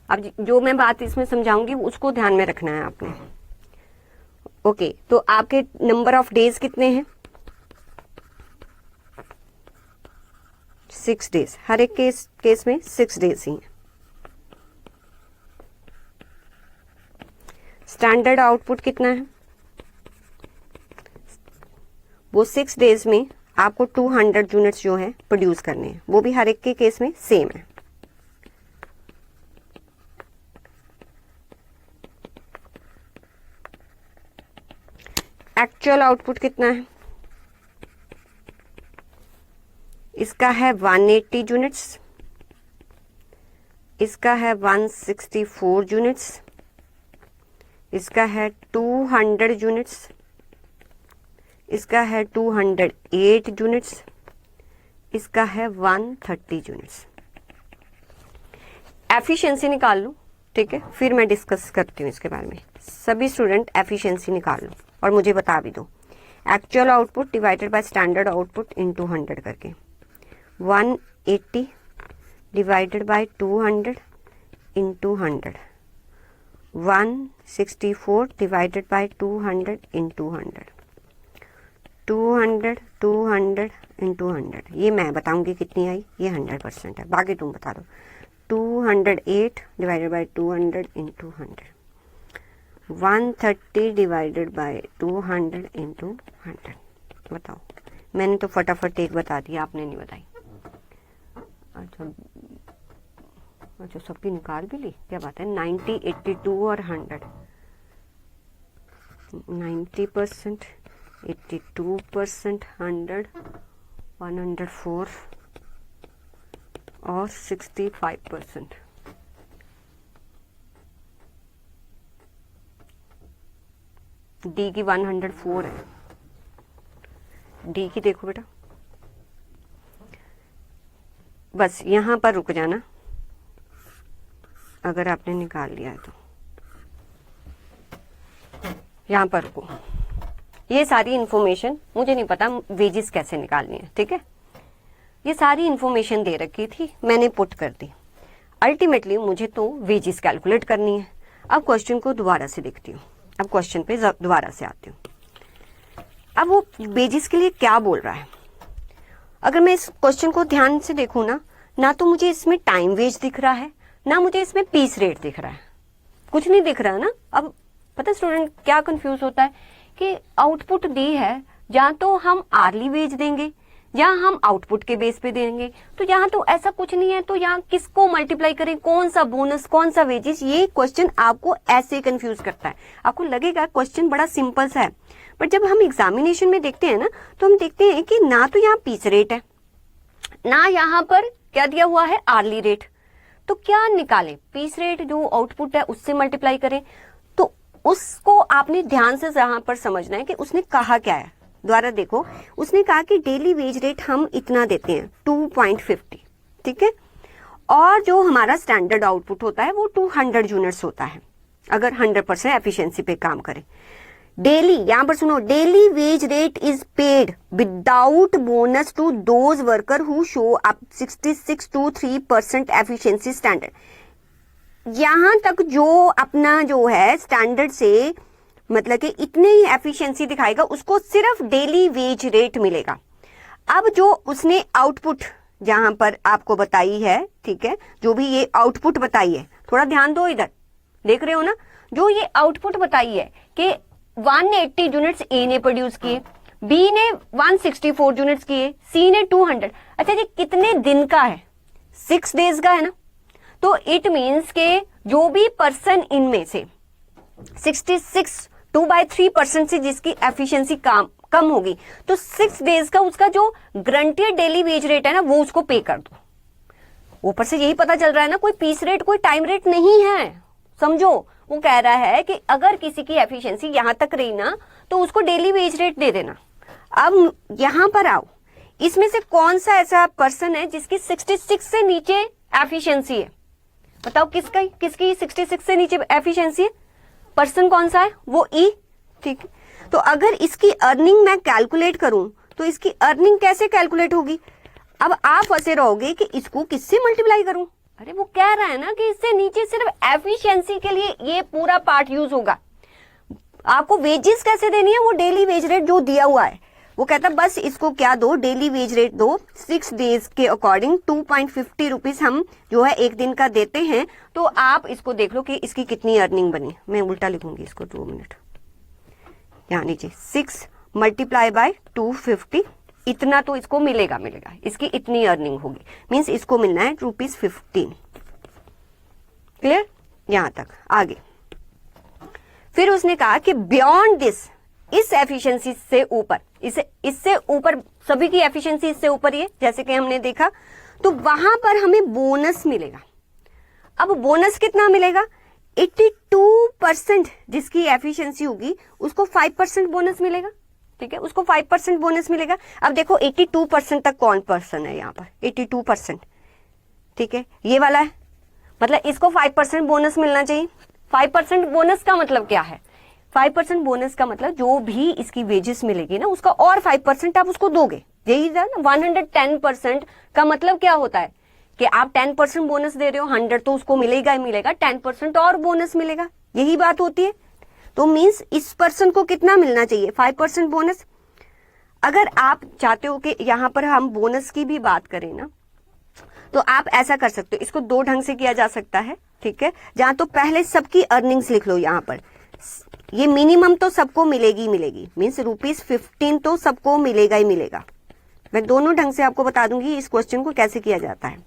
अब जो मैं बात इसमें समझाऊंगी उसको ध्यान में रखना है आपने। ओके, तो आपके नंबर ऑफ डेज कितने हैं 6 डेज, हर एक केस में 6 डेज ही हैं। स्टैंडर्ड आउटपुट कितना है, वो 6 डेज में आपको 200 यूनिट्स जो है प्रोड्यूस करने हैं, वो भी हर एक के केस में सेम है। एक्चुअल आउटपुट कितना है, इसका है 180 यूनिट्स, इसका है 164 यूनिट्स, इसका है 200 यूनिट्स, इसका है 208 यूनिट्स, इसका है 130 यूनिट्स। एफिशिएंसी निकाल लो, ठीक है, फिर मैं डिस्कस करती हूँ इसके बारे में। सभी स्टूडेंट एफिशिएंसी निकाल लो और मुझे बता भी दो। Actual output divided by standard output into 100 करके, 180 divided by 200 into 100, 164 divided by 200 into 100, 200 200 into 100। ये मैं बताऊंगी कितनी आई, ये 100% है, बाकी तुम बता दो। 208 divided by 200 into 100, 130 divided by 200 into 100। बताओ, मैंने तो फटाफट एक बता दिया, आपने नहीं बताई। अच्छा सबकी निकाल भी ली, क्या बात है। 90 82 और 100, 90%, 82%, 100, 104 और 65%। डी की 104 है, डी की देखो बेटा, बस यहां पर रुक जाना अगर आपने निकाल लिया है तो। यहां पर रुको, ये सारी इंफॉर्मेशन मुझे नहीं पता वेजेस कैसे निकालनी है, ठीक है। ये सारी इंफॉर्मेशन दे रखी थी, मैंने पुट कर दी। अल्टीमेटली मुझे तो वेजेस कैलकुलेट करनी है। अब क्वेश्चन को दोबारा से देखती हूँ, अब क्वेश्चन पे दोबारा से आती हूँ। अब वो वेजेस के लिए क्या बोल रहा है, अगर मैं इस क्वेश्चन को ध्यान से देखूँ ना तो मुझे इसमें टाइम वेज दिख रहा है, ना मुझे इसमें पीस रेट दिख रहा है, कुछ नहीं दिख रहा ना। अब पता स्टूडेंट क्या कंफ्यूज होता है कि आउटपुट दी है, या तो हम आर्ली वेज देंगे या हम आउटपुट के बेस पे देंगे, तो यहाँ तो ऐसा कुछ नहीं है। तो यहाँ किसको मल्टीप्लाई करें, कौन सा बोनस कौन सा वेजेस, ये क्वेश्चन आपको ऐसे कंफ्यूज करता है। आपको लगेगा क्वेश्चन बड़ा सिंपल सा है, बट जब हम एग्जामिनेशन में देखते हैं ना तो हम देखते हैं कि ना तो यहाँ पीस रेट है, ना यहाँ पर क्या दिया हुआ है आर्ली रेट। तो क्या निकालें, पीस रेट जो आउटपुट है उससे मल्टीप्लाई करें। तो उसको आपने ध्यान से यहाँ पर समझना है कि उसने कहा क्या है। द्वारा देखो, उसने कहा कि डेली वेज रेट हम इतना देते हैं 2.50, ठीक है, और जो हमारा स्टैंडर्ड आउटपुट होता है वो 200 यूनिट्स होता है अगर 100% एफिशिएंसी पे काम करें। डेली, यहां पर सुनो, daily wage rate is paid without bonus to those worker who show up 66 to 3% efficiency standard. यहां तक जो अपना जो है स्टैंडर्ड से मतलब कि इतनी ही एफिशिएंसी दिखाएगा उसको सिर्फ डेली वेज रेट मिलेगा। अब जो उसने आउटपुट जहां पर आपको बताई है, ठीक है, जो भी ये आउटपुट बताई है, थोड़ा ध्यान दो, इधर देख रहे हो ना, जो ये आउटपुट बताई है कि 180 यूनिट्स ए ने प्रोड्यूस किए, बी ने 164 यूनिट्स किए, सी ने 200। अच्छा जी, कितने दिन का है? 6 डेज का है ना। तो इट मीन्स के जो भी पर्सन इनमें से 66 2/3% से जिसकी एफिशिएंसी कम होगी, तो 6 डेज का उसका जो ग्रंटेड डेली वेज रेट है ना, वो उसको पे कर दो। ऊपर से यही पता चल रहा है ना, कोई पीस रेट कोई टाइम रेट नहीं है, समझो। वो कह रहा है कि अगर किसी की एफिशिएंसी यहां तक रही ना तो उसको डेली वेज रेट दे देना। अब यहां पर आओ, इसमें से कौन सा ऐसा पर्सन है जिसकी 66 से नीचे एफिशिएंसी है? बताओ किसकी 66 से नीचे एफिशिएंसी है? पर्सन कौन सा है? वो ई, ठीक है। तो अगर इसकी अर्निंग मैं कैलकुलेट करूं तो इसकी अर्निंग कैसे कैलकुलेट होगी? अब आप फंसे रहोगे कि इसको किससे मल्टीप्लाई करूं। अरे वो कह रहा है ना कि इससे नीचे सिर्फ एफिशिएंसी के लिए ये पूरा पार्ट यूज होगा। आपको वेजेस कैसे देनी है? वो डेली वेज रेट जो दिया हुआ है, वो कहता है बस इसको क्या दो, डेली वेज रेट दो 6 डेज के अकॉर्डिंग 2.50 रुपीज हम जो है एक दिन का देते हैं। तो आप इसको देख लो कि इसकी कितनी अर्निंग बनी। मैं उल्टा लिखूंगी इसको, 2 मिनट, यहाँ नीचे 6 मल्टीप्लाई बाय 250, इतना तो इसको मिलेगा, इसकी इतनी अर्निंग होगी, मीन्स इसको मिलना है ₹15। क्लियर? यहां तक आगे फिर उसने कहा कि बियॉन्ड दिस, इस एफिशिएंसी से ऊपर, इससे ऊपर सभी की एफिशिएंसी इससे ऊपर ही है जैसे कि हमने देखा, तो वहां पर हमें बोनस मिलेगा। अब बोनस कितना मिलेगा? 82% जिसकी एफिशिएंसी होगी उसको 5% बोनस मिलेगा, ठीक है, उसको 5% बोनस मिलेगा। अब देखो 82% तक कौन पर्सन है यहाँ पर? 82%, ठीक है, ये वाला है, मतलब इसको 5% बोनस मिलना चाहिए। 5% बोनस का मतलब क्या है? 5% बोनस का मतलब जो भी इसकी वेजेस मिलेगी ना उसका और 5% आप उसको दोगे, यही ना। 110% का मतलब क्या होता है कि आप 10% बोनस दे रहे हो, 100 तो उसको मिलेगा ही मिलेगा, 10% और बोनस मिलेगा, यही बात होती है। तो मीन्स इस पर्सन को कितना मिलना चाहिए? 5% बोनस। अगर आप चाहते हो कि यहां पर हम बोनस की भी बात करें ना, तो आप ऐसा कर सकते हो, इसको 2 ढंग से किया जा सकता है, ठीक है। जहां तो पहले सबकी अर्निंग्स लिख लो, यहां पर ये मिनिमम तो सबको मिलेगी, मीन्स ₹15 तो सबको मिलेगा ही मिलेगा। मैं दोनों ढंग से आपको बता दूंगी इस क्वेश्चन को कैसे किया जाता है।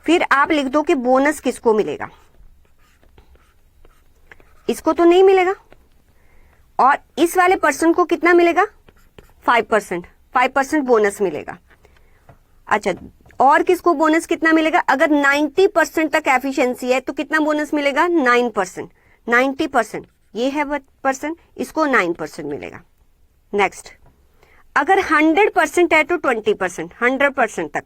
फिर आप लिख दो कि बोनस किसको मिलेगा, इसको तो नहीं मिलेगा, और इस वाले पर्सन को कितना मिलेगा? 5% बोनस मिलेगा। अच्छा, और किसको बोनस कितना मिलेगा? अगर 90% तक एफिशिएंसी है तो कितना बोनस मिलेगा? 9%। 90% ये है पर्सन, इसको 9% मिलेगा। नेक्स्ट, अगर 100% है तो 20%, 100% तक,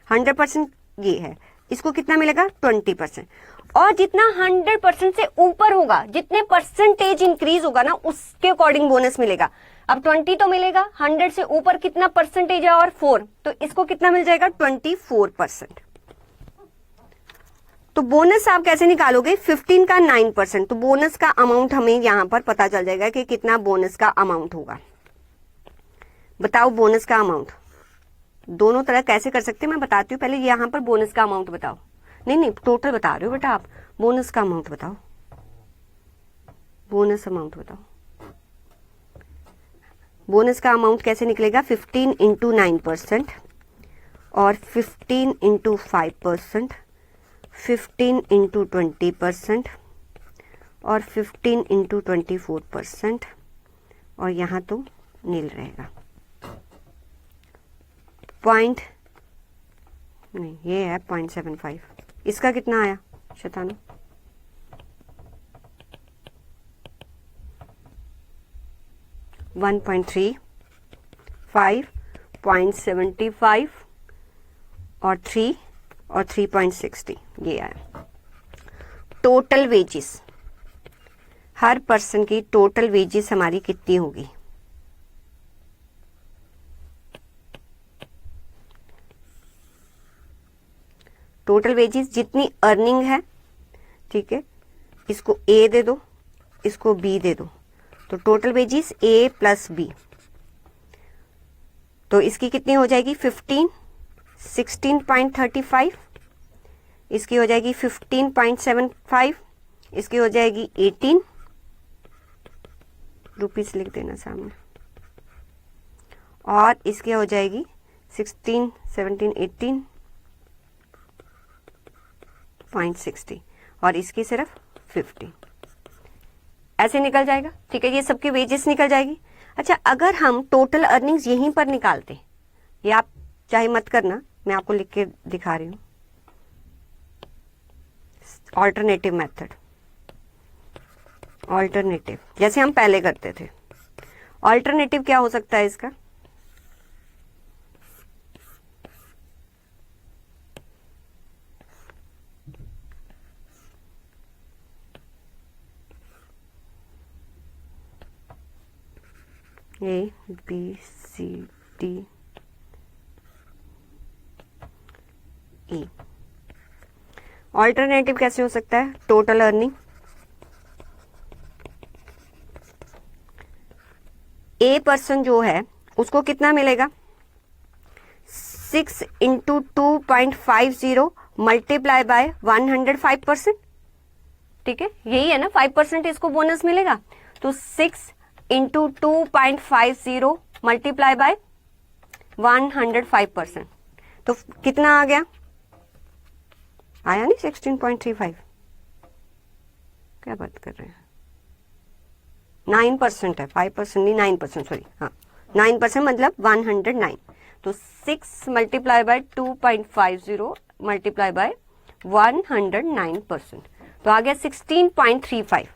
100% ये है, इसको कितना मिलेगा? 20%। और जितना 100% से ऊपर होगा, जितने परसेंटेज इंक्रीज होगा ना, उसके अकॉर्डिंग बोनस मिलेगा। अब 20 तो मिलेगा, 100 से ऊपर कितना परसेंटेज है? और 4, तो इसको कितना मिल जाएगा? 24%। तो बोनस आप कैसे निकालोगे? 15 का 9%, तो बोनस का अमाउंट हमें यहां पर पता चल जाएगा कि कितना बोनस का अमाउंट होगा। बताओ बोनस का अमाउंट दोनों तरह कैसे कर सकते हैं, मैं बताती हूँ। पहले यहां पर बोनस का अमाउंट बताओ। नहीं, टोटल बता रहे हो बेटा आप, बोनस का अमाउंट बताओ, बोनस अमाउंट बताओ। बोनस का अमाउंट कैसे निकलेगा? 15 × 9% और 15 × 5%, 15 × 20% और 15 × 24%, और यहां तो नील रहेगा। पॉइंट नहीं, ये है 0.75। इसका कितना आया शतानु? 1.3, 5, 0.75 और 3 और 3.60 ये आया। टोटल वेजेस, हर पर्सन की टोटल वेजेस हमारी कितनी होगी? टोटल वेजेस जितनी अर्निंग है, ठीक है, इसको ए दे दो, इसको बी दे दो, तो टोटल वेजेस ए प्लस बी, तो इसकी कितनी हो जाएगी? 15, 16.35, इसकी हो जाएगी 15.75, इसकी हो जाएगी 18 रुपीस, लिख देना सामने, और इसकी हो जाएगी 16, 17, 18.60 और इसकी सिर्फ 50। ऐसे निकल जाएगा, ठीक है, ये सबकी वेजेस निकल जाएगी। अच्छा, अगर हम टोटल अर्निंग्स यहीं पर निकालते, ये आप चाहे मत करना, मैं आपको लिख के दिखा रही हूं, ऑल्टरनेटिव मेथड, ऑल्टरनेटिव जैसे हम पहले करते थे। ऑल्टरनेटिव क्या हो सकता है इसका? A B C D E. Alternative कैसे हो सकता है? टोटल अर्निंग, ए पर्सन जो है उसको कितना मिलेगा? 6 इंटू 2.50 मल्टीप्लाई बाय 105%, ठीक है, यही है ना, 5% इसको बोनस मिलेगा, तो 6 इंटू 2.50 मल्टीप्लाई बाय 105%, तो कितना आ गया? आया नहीं 16.35, क्या बात कर रहे हैं, 9% है, 5% नहीं, 9%, सॉरी, हाँ 9% मतलब 109, तो 6 मल्टीप्लाई बाय 2.50 मल्टीप्लाई बाय 109%, तो आ गया 16.35,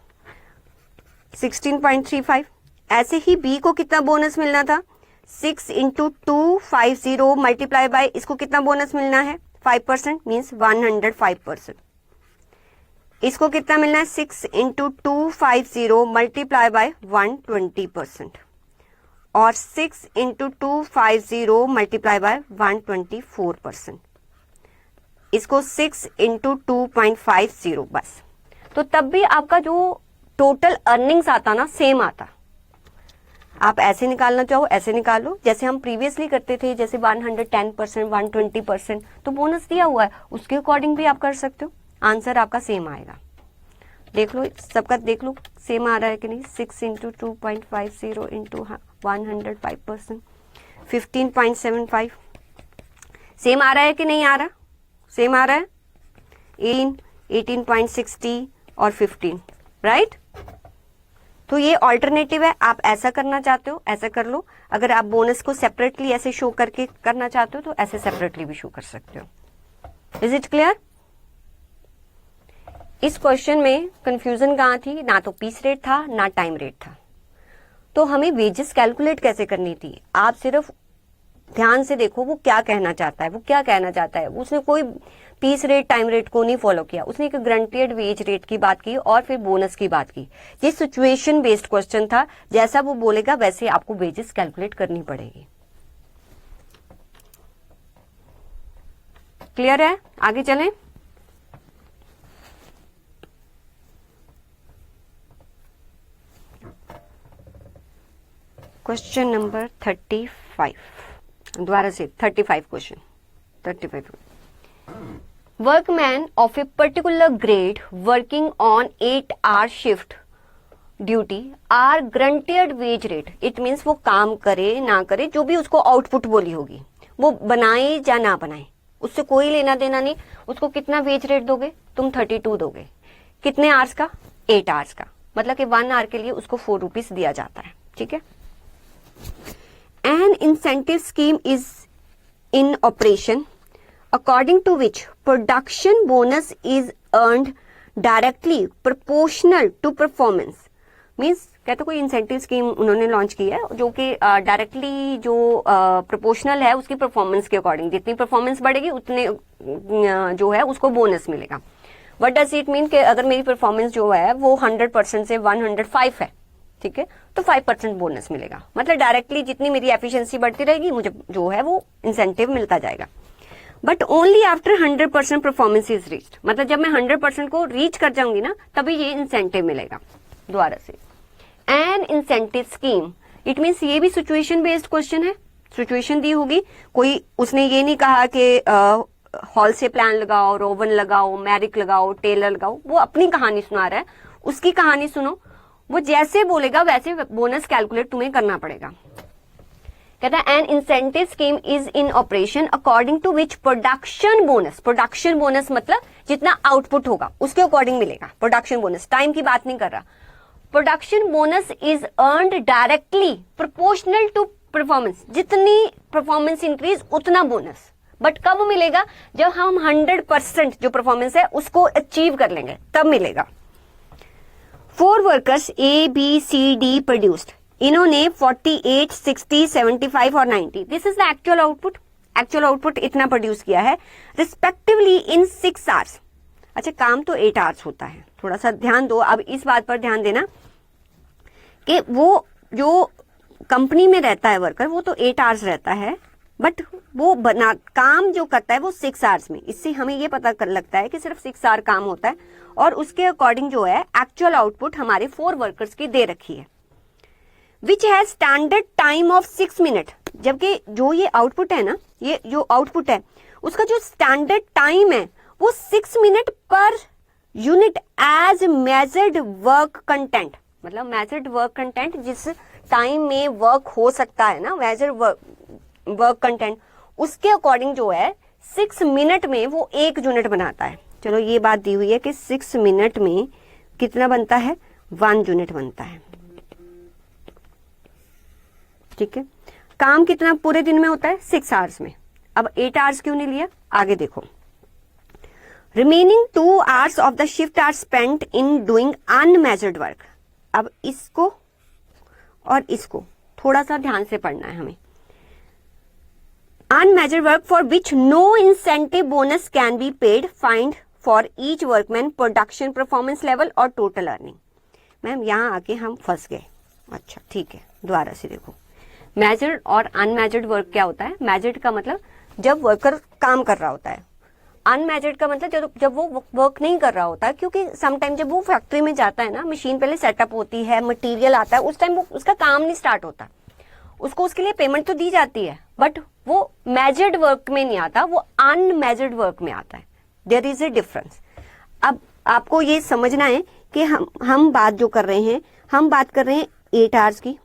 16.35। ऐसे ही बी को कितना बोनस मिलना था? 6 इंटू 250 मल्टीप्लाई बाय, इसको कितना बोनस मिलना है? 5%, मीन्स 105%। इसको कितना मिलना है? 6 इंटू 250 मल्टीप्लाई बाय 120%, और 6 इंटू 250 मल्टीप्लाई बाय 124%, इसको 6 इंटू 2.50 बस। तो तब भी आपका जो टोटल अर्निंग्स आता ना, सेम आता। आप ऐसे निकालना चाहो ऐसे निकाल लो, जैसे हम प्रीवियसली करते थे, जैसे 110%, 120%, तो बोनस दिया हुआ है, उसके अकॉर्डिंग भी आप कर सकते हो, आंसर आपका सेम आएगा। देख लो सबका, देख लो सेम आ रहा है कि नहीं। 6 इंटू 2.50 इंटू 105%, 15.75 सेम आ रहा है कि नहीं आ रहा? सेम आ रहा है। 18.60 और 15, राइट। तो ये ऑल्टरनेटिव है। आप ऐसा करना चाहते हो ऐसा कर लो, अगर आप बोनस को सेपरेटली ऐसे शो करके करना चाहते हो तो ऐसे सेपरेटली भी शो कर सकते हो। Is it clear? इस क्वेश्चन में कंफ्यूजन कहाँ थी? ना तो पीस रेट था ना टाइम रेट था। तो हमें वेजेस कैलकुलेट कैसे करनी थी? आप सिर्फ ध्यान से देखो वो क्या कहना चाहता है, वो क्या कहना चाहता है। उसने कोई पीस रेट टाइम रेट को नहीं फॉलो किया, उसने एक ग्रंटेड वेज रेट की बात की और फिर बोनस की बात की। ये सिचुएशन बेस्ड क्वेश्चन था, जैसा वो बोलेगा वैसे आपको वेजेस कैलकुलेट करनी पड़ेगी। क्लियर है? आगे चलें। क्वेश्चन नंबर 35, दोबारा से 35 question 35। Workman of a particular grade working on 8 hour shift duty are granted wage rate. It means वो काम करे ना करे, जो भी उसको आउटपुट बोली होगी, वो बनाए या ना बनाए, उससे कोई लेना देना नहीं। उसको कितना वेज रेट दोगे तुम? 32 दोगे। कितने आवर्स का? 8 hours का। मतलब कि 1 hour के लिए उसको 4 rupees दिया जाता है। ठीक है। An incentive scheme is in operation according to which production bonus is earned directly proportional to performance. Means कहते कोई इंसेंटिव स्कीम उन्होंने लॉन्च की है जो कि डायरेक्टली जो प्रोपोर्शनल है उसकी परफॉर्मेंस के अकॉर्डिंग, जितनी परफॉर्मेंस बढ़ेगी उतने जो है उसको बोनस मिलेगा। व्हाट डज इट मीन कि अगर मेरी परफॉर्मेंस जो है वो 100% से 105 है, ठीक है, तो 5% बोनस मिलेगा। मतलब डायरेक्टली जितनी मेरी एफिशिएंसी बढ़ती रहेगी मुझे जो है वो इंसेंटिव मिलता जाएगा। But only after 100% performance is reached, मतलब जब मैं 100% को रीच कर जाऊंगी ना तभी ये इंसेंटिव मिलेगा। दोबारा से, N incentive scheme, it means ये भी सिचुएशन बेस्ड क्वेश्चन है। सिचुएशन दी होगी, कोई उसने ये नहीं कहा कि हॉल से प्लान लगाओ, रोवन लगाओ, मैरिक लगाओ, टेलर लगाओ, वो अपनी कहानी सुना रहा है, उसकी कहानी सुनो, वो जैसे बोलेगा वैसे बोनस कैलकुलेट तुम्हें करना पड़ेगा। कहता है an incentive scheme is in operation according to which production bonus, production bonus मतलब जितना आउटपुट होगा उसके अकॉर्डिंग मिलेगा प्रोडक्शन बोनस, टाइम की बात नहीं कर रहा। Production bonus is earned directly proportional to performance, जितनी परफॉर्मेंस इंक्रीज उतना बोनस। बट कब मिलेगा? जब हम 100% जो परफॉर्मेंस है उसको अचीव कर लेंगे तब मिलेगा। 4 workers A B C D produced, इन्होंने 48, 60, 75 और 90, this is the actual output. Actual output इतना प्रोड्यूस किया है रिस्पेक्टिवली इन 6 आवर्स। अच्छा, काम तो 8 आवर्स होता है, थोड़ा सा ध्यान दो। अब इस बात पर ध्यान देना कि वो जो कंपनी में रहता है वर्कर वो तो 8 आवर्स रहता है, बट वो बना काम जो करता है वो 6 आवर्स में। इससे हमें ये पता कर लगता है कि सिर्फ 6 आवर काम होता है और उसके अकॉर्डिंग जो है एक्चुअल आउटपुट हमारे 4 वर्कर्स की दे रखी है, which has standard time of 6 minute. जबकि जो ये आउटपुट है ना, ये जो आउटपुट है उसका जो स्टैंडर्ड टाइम है वो 6 minute per unit as measured work content, मतलब मेजर्ड वर्क कंटेंट जिस टाइम में वर्क हो सकता है ना, मेजर वर्क कंटेंट, उसके अकॉर्डिंग जो है 6 मिनट में वो 1 यूनिट बनाता है। चलो ये बात दी हुई है कि 6 मिनट में कितना बनता है, 1 यूनिट बनता है, ठीक है। काम कितना पूरे दिन में होता है, 6 आवर्स में। अब 8 आवर्स क्यों नहीं लिया, आगे देखो। Remaining 2 hours of the shift are spent in doing unmeasured work. अब इसको और इसको थोड़ा सा ध्यान से पढ़ना है हमें। Unmeasured work for which no incentive bonus can be paid, find for each workman production performance level और total earning। मैम यहाँ आके हम फंस गए। अच्छा ठीक है, दोबारा से देखो। Measured और unmeasured work क्या होता है? Measured का मतलब जब वर्कर काम कर रहा होता है, अनमेजर्ड का मतलब जब वो वर्क नहीं कर रहा होता, क्योंकि समटाइम जब वो फैक्ट्री में जाता है ना, मशीन पहले सेटअप होती है, मटेरियल आता है, उस टाइम वो उसका काम नहीं स्टार्ट होता, उसको उसके लिए पेमेंट तो दी जाती है, बट वो मेजर्ड वर्क में नहीं आता, वो अनमेजर्ड वर्क में आता है। There is a difference. अब आपको ये समझना है कि हम बात जो कर रहे हैं, हम बात कर रहे हैं 8 आवर्स की,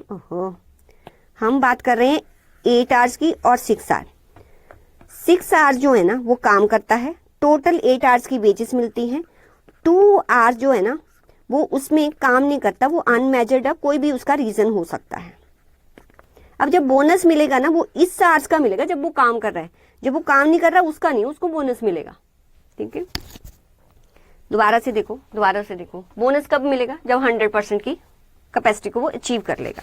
हम बात कर रहे हैं 8 आवर्स की और 6 आवर्स। 6 आवर्स जो है ना वो काम करता है, टोटल 8 आवर्स की वेजेस मिलती हैं। 2 आवर्स जो है ना वो उसमें काम नहीं करता, वो अनमेजर्ड है, कोई भी उसका रीजन हो सकता है। अब जब बोनस मिलेगा ना वो इस आवर्स का मिलेगा जब वो काम कर रहा है, जब वो काम नहीं कर रहा उसका नहीं, उसको बोनस मिलेगा, ठीक है। दोबारा से देखो, दोबारा से देखो, बोनस कब मिलेगा? जब 100% की कैपेसिटी को वो अचीव कर लेगा।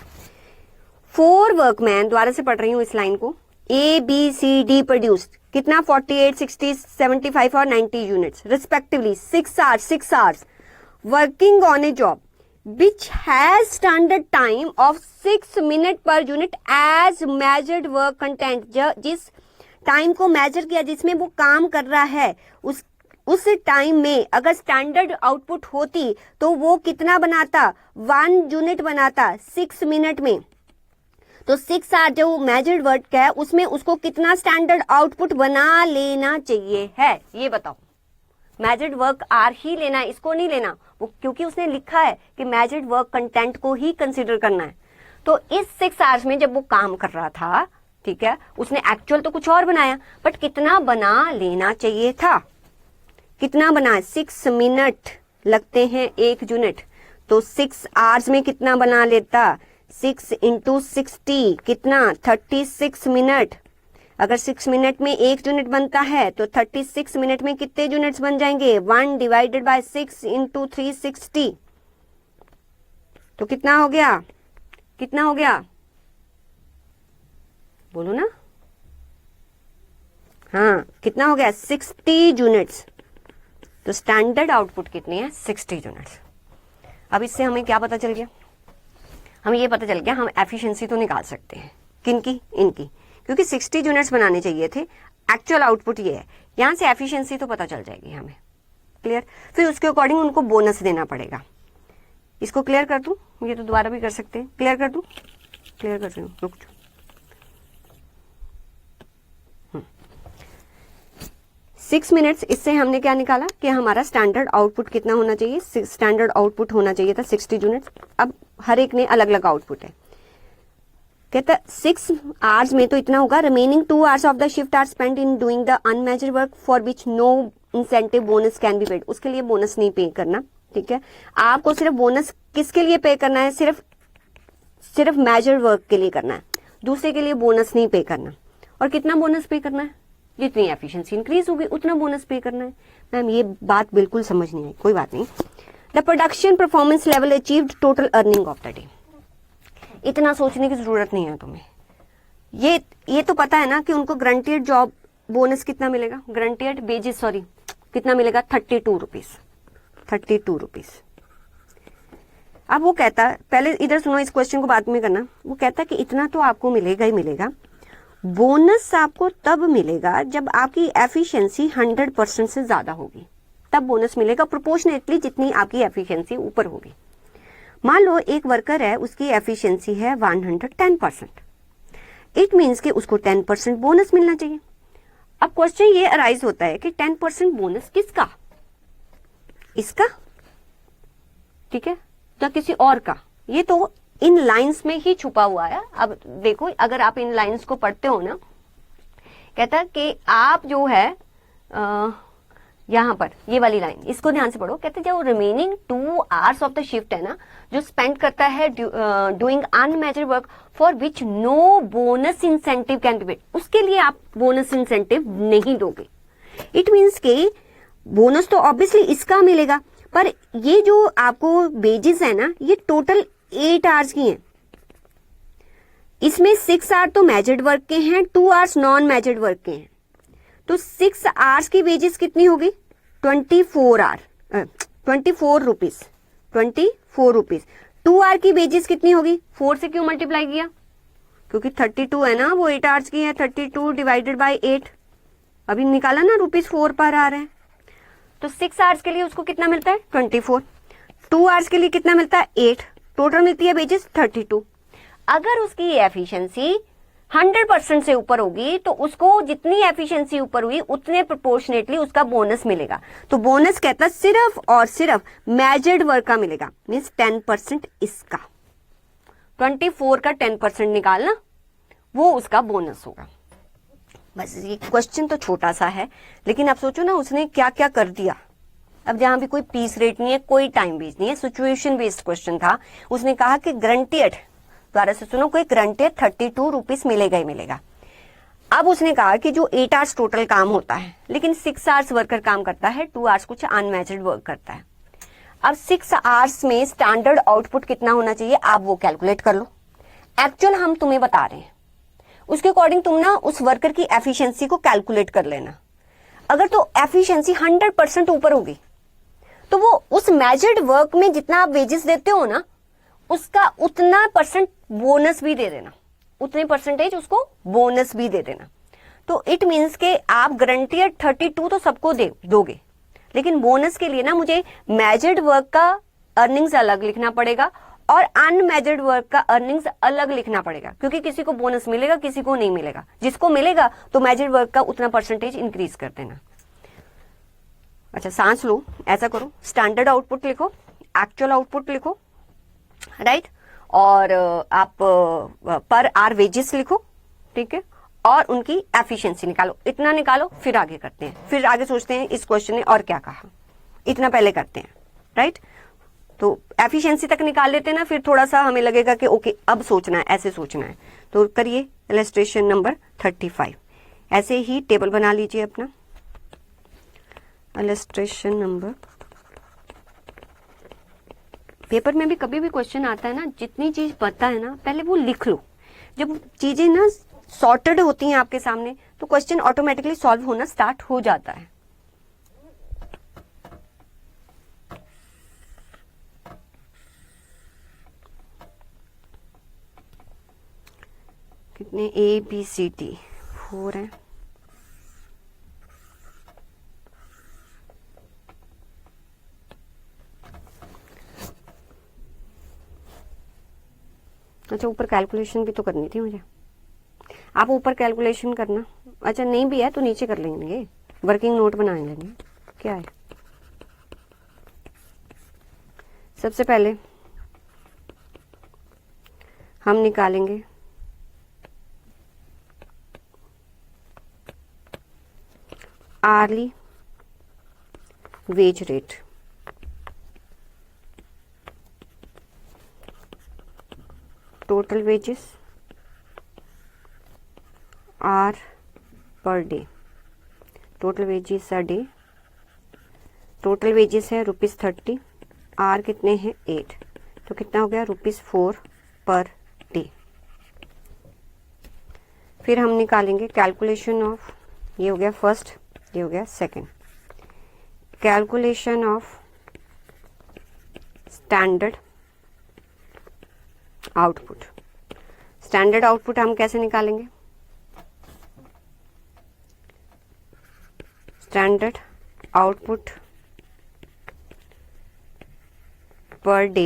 4 वर्कमैन, दोबारा से पढ़ रही हूँ इस लाइन को, A B C D produced कितना, 48, 60, 75 और 90 units respectively. 6 hours working on a job which has standard time of 6 minute per unit as measured work content। जिस टाइम को मेजर किया, जिसमें वो काम कर रहा है, उस टाइम में अगर स्टैंडर्ड आउटपुट होती तो वो कितना बनाता, 1 यूनिट बनाता 6 मिनट में। तो 6 आवर जो मेजर्ड वर्क है उसमें उसको कितना स्टैंडर्ड आउटपुट बना लेना चाहिए है, ये बताओ। मेजर्ड वर्क आर ही लेना है, इसको नहीं लेना, वो क्योंकि उसने लिखा है कि मेजर्ड वर्क कंटेंट को ही कंसीडर करना है। तो इस 6 आवर्स में जब वो काम कर रहा था, ठीक है, उसने एक्चुअल तो कुछ और बनाया, बट कितना बना लेना चाहिए था, कितना बना? 6 मिनट लगते हैं 1 यूनिट, तो 6 आवर्स में कितना बना लेता? 6 × 60 कितना, 36 मिनट। अगर 6 मिनट में 1 यूनिट बनता है तो 36 मिनट में कितने यूनिट्स बन जाएंगे? 1 / 6 × 360। तो कितना हो गया, कितना हो गया, बोलो ना, हाँ कितना हो गया, 60 यूनिट्स। तो स्टैंडर्ड आउटपुट कितनी है, 60 यूनिट्स। अब इससे हमें क्या पता चल गया, हमें ये पता चल गया हम एफिशिएंसी तो निकाल सकते हैं, किनकी, इनकी, क्योंकि 60 यूनिट्स बनाने चाहिए थे, एक्चुअल आउटपुट ये है, यहां से एफिशिएंसी तो पता चल जाएगी हमें। क्लियर, फिर उसके अकॉर्डिंग उनको बोनस देना पड़ेगा। इसको क्लियर कर दूं, ये तो दोबारा भी कर सकते हैं, क्लियर कर दूं, क्लियर कर दूं, रुक जाओ। 6 मिनट्स, इससे हमने क्या निकाला कि हमारा स्टैंडर्ड आउटपुट कितना होना चाहिए, स्टैंडर्ड आउटपुट होना चाहिए था 60 यूनिट्स। अब हर एक ने अलग अलग आउटपुट है, कहता 6 आवर्स में तो इतना होगा, remaining 2 hours of the shift are spent in doing the unmeasured work for which no incentive bonus can be paid. उसके लिए बोनस नहीं पे करना, ठीक है। आपको सिर्फ बोनस किसके लिए पे करना है, सिर्फ मेजर्ड वर्क के लिए करना है, दूसरे के लिए बोनस नहीं पे करना। और कितना बोनस पे करना है, जितनी एफिशिएंसी इंक्रीज होगी उतना बोनस पे करना है। मैम ये बात बिल्कुल समझ नहीं आई, कोई बात नहीं। The production performance level achieved total earning of the day, इतना सोचने की जरूरत नहीं है तुम्हें, ये तो पता है ना कि उनको ग्रंटेड जॉब बोनस कितना मिलेगा, ग्रंटेड वेजेस सॉरी कितना मिलेगा, 32 रुपीज, 32 रुपीज। अब वो कहता, पहले इधर सुनो, इस क्वेश्चन को बाद में करना। वो कहता कि इतना तो आपको मिलेगा ही मिलेगा, बोनस आपको तब मिलेगा जब आपकी एफिशिएंसी 100% से ज्यादा होगी, तब बोनस मिलेगा, प्रोपोर्शनेटली जितनी आपकी एफिशिएंसी ऊपर होगी। मान लो एक वर्कर है, उसकी एफिशिएंसी है 110%, इट मीन्स कि उसको 10% बोनस मिलना चाहिए। अब क्वेश्चन ये अराइज होता है कि 10% बोनस किसका, इसका, ठीक है, या किसी और का, ये तो इन लाइंस में ही छुपा हुआ है। अब देखो, अगर आप इन लाइंस को पढ़ते हो ना, कहता है कि आप जो है यहां पर ये वाली लाइन, इसको ध्यान से पढ़ो। कहते हैं जो remaining 2 hours of the shift है ना, जो स्पेंड करता है doing unmeasured work for which no bonus incentive can be paid, उसके लिए आप बोनस इंसेंटिव नहीं दोगे। इट मीन्स के बोनस तो ऑब्वियसली इसका मिलेगा, पर ये जो आपको वेजेस है ना, ये टोटल 8 आवर्स की हैं। इसमें 6 आवर तो मेजर्ड वर्क के हैं, 2 आवर्स नॉन मेजर्ड वर्क के हैं। तो 6 आवर्स की वेजेस कितनी होगी, 24 रुपीज, 24 रुपीज। 2 आवर की वेजेस कितनी होगी, 4 से क्यों मल्टीप्लाई किया, क्योंकि 32 है ना, वो 8 आवर्स की है, 32 डिवाइडेड बाय 8, अभी निकाला ना, ₹4 पर आ रहे हैं। तो 6 आवर्स के लिए उसको कितना मिलता है, 24, 2 आवर्स के लिए कितना मिलता है, 8, टोटल मिलती है वेजेस 32। अगर उसकी एफिशिएंसी 100% से ऊपर होगी तो उसको जितनी एफिशिएंसी ऊपर हुई उतने प्रोपोर्शनेटली उसका बोनस मिलेगा। तो बोनस कहता है सिर्फ और सिर्फ मेजर्ड वर्क का मिलेगा, मीन्स 10% इसका, 24 का 10% निकालना, वो उसका बोनस होगा। बस ये क्वेश्चन तो छोटा सा है, लेकिन आप सोचो ना उसने क्या क्या कर दिया। अब जहां भी कोई पीस रेट नहीं है, कोई टाइम बेस्ड नहीं है, सिचुएशन बेस्ड क्वेश्चन था। उसने कहा कि ग्रंटेड, दोबारा से सुनो, कोई ग्रंटेड 32 रुपीज मिलेगा ही मिलेगा। अब उसने कहा कि जो 8 आवर्स टोटल काम होता है, लेकिन 6 आवर्स वर्कर काम करता है, 2 आवर्स कुछ अनमैच्ड वर्क करता है। अब 6 आवर्स में स्टैंडर्ड आउटपुट कितना होना चाहिए, आप वो कैलकुलेट कर लो। एक्चुअल हम तुम्हें बता रहे हैं, उसके अकॉर्डिंग तुम ना उस वर्कर की एफिशिएंसी को कैलकुलेट कर लेना। अगर तो एफिशिएंसी 100% ऊपर होगी तो वो उस मेजर्ड वर्क में जितना आप वेजेस देते हो ना, उसका उतना परसेंट बोनस भी दे देना, उतने परसेंटेज उसको बोनस भी दे देना। तो इट मीन्स के आप गारंटीड 32 तो सबको दोगे, लेकिन बोनस के लिए ना मुझे मेजर्ड वर्क का अर्निंग्स अलग लिखना पड़ेगा और अनमेजर्ड वर्क का अर्निंग्स अलग लिखना पड़ेगा, क्योंकि किसी को बोनस मिलेगा, किसी को नहीं मिलेगा। जिसको मिलेगा तो मेजर्ड वर्क का उतना परसेंटेज इंक्रीज कर देना। अच्छा सांस लो, ऐसा करो, स्टैंडर्ड आउटपुट लिखो, एक्चुअल आउटपुट लिखो, राइट, और आप पर आवर वेजेस लिखो, ठीक है, और उनकी एफिशिएंसी निकालो। इतना निकालो, फिर आगे करते हैं, फिर आगे सोचते हैं इस क्वेश्चन ने और क्या कहा, इतना पहले करते हैं, राइट। तो एफिशिएंसी तक निकाल लेते हैं ना, फिर थोड़ा सा हमें लगेगा कि ओके अब सोचना है, ऐसे सोचना है। तो करिए इलस्ट्रेशन नंबर 35, ऐसे ही टेबल बना लीजिए अपना। इलस्ट्रेशन नंबर पेपर में भी कभी भी क्वेश्चन आता है ना, जितनी चीज पता है ना पहले वो लिख लो। जब चीजें ना सॉर्टेड होती हैं आपके सामने तो क्वेश्चन ऑटोमेटिकली सॉल्व होना स्टार्ट हो जाता है। कितने ABCD 4 हैं। अच्छा, ऊपर कैलकुलेशन भी तो करनी थी मुझे। आप ऊपर कैलकुलेशन करना। अच्छा नहीं भी है तो नीचे कर लेंगे, वर्किंग नोट बना लेंगे। क्या है, सबसे पहले हम निकालेंगे hourly wage rate. Total wages are per day. Total wages are day. Total wages है ₹30। आर कितने हैं 8, तो कितना हो गया ₹4 पर डे। फिर हम निकालेंगे कैलकुलेशन ऑफ, ये हो गया फर्स्ट, ये हो गया second. Calculation of standard output. Standard output हम कैसे निकालेंगे? स्टैंडर्ड आउटपुट पर डे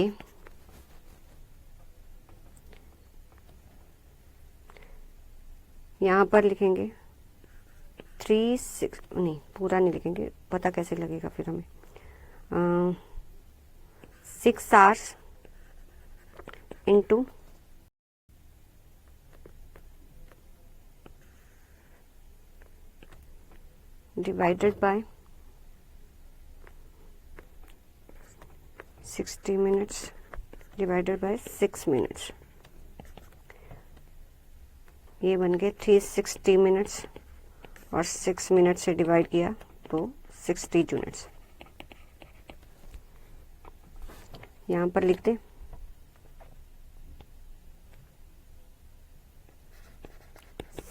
यहां पर लिखेंगे 36, नहीं पूरा नहीं लिखेंगे, पता कैसे लगेगा फिर हमें। 6 hours into divided by 60 minutes divided by 6 minutes. ये बन गए 360 मिनट्स और 6 मिनट से डिवाइड किया तो 60 यूनिट्स। यहां पर लिख दे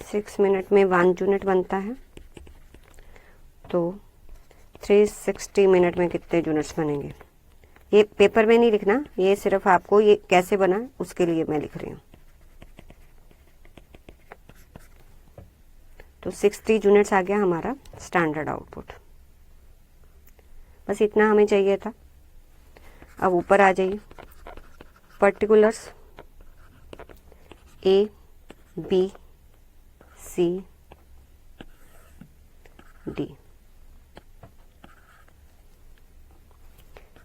6 मिनट में 1 यूनिट बनता है, तो 360 मिनट में कितने यूनिट्स बनेंगे। ये पेपर में नहीं लिखना, ये सिर्फ आपको ये कैसे बना उसके लिए मैं लिख रही हूँ। तो 60 यूनिट्स आ गया हमारा स्टैंडर्ड आउटपुट। बस इतना हमें चाहिए था। अब ऊपर आ जाइए, particulars A B C D।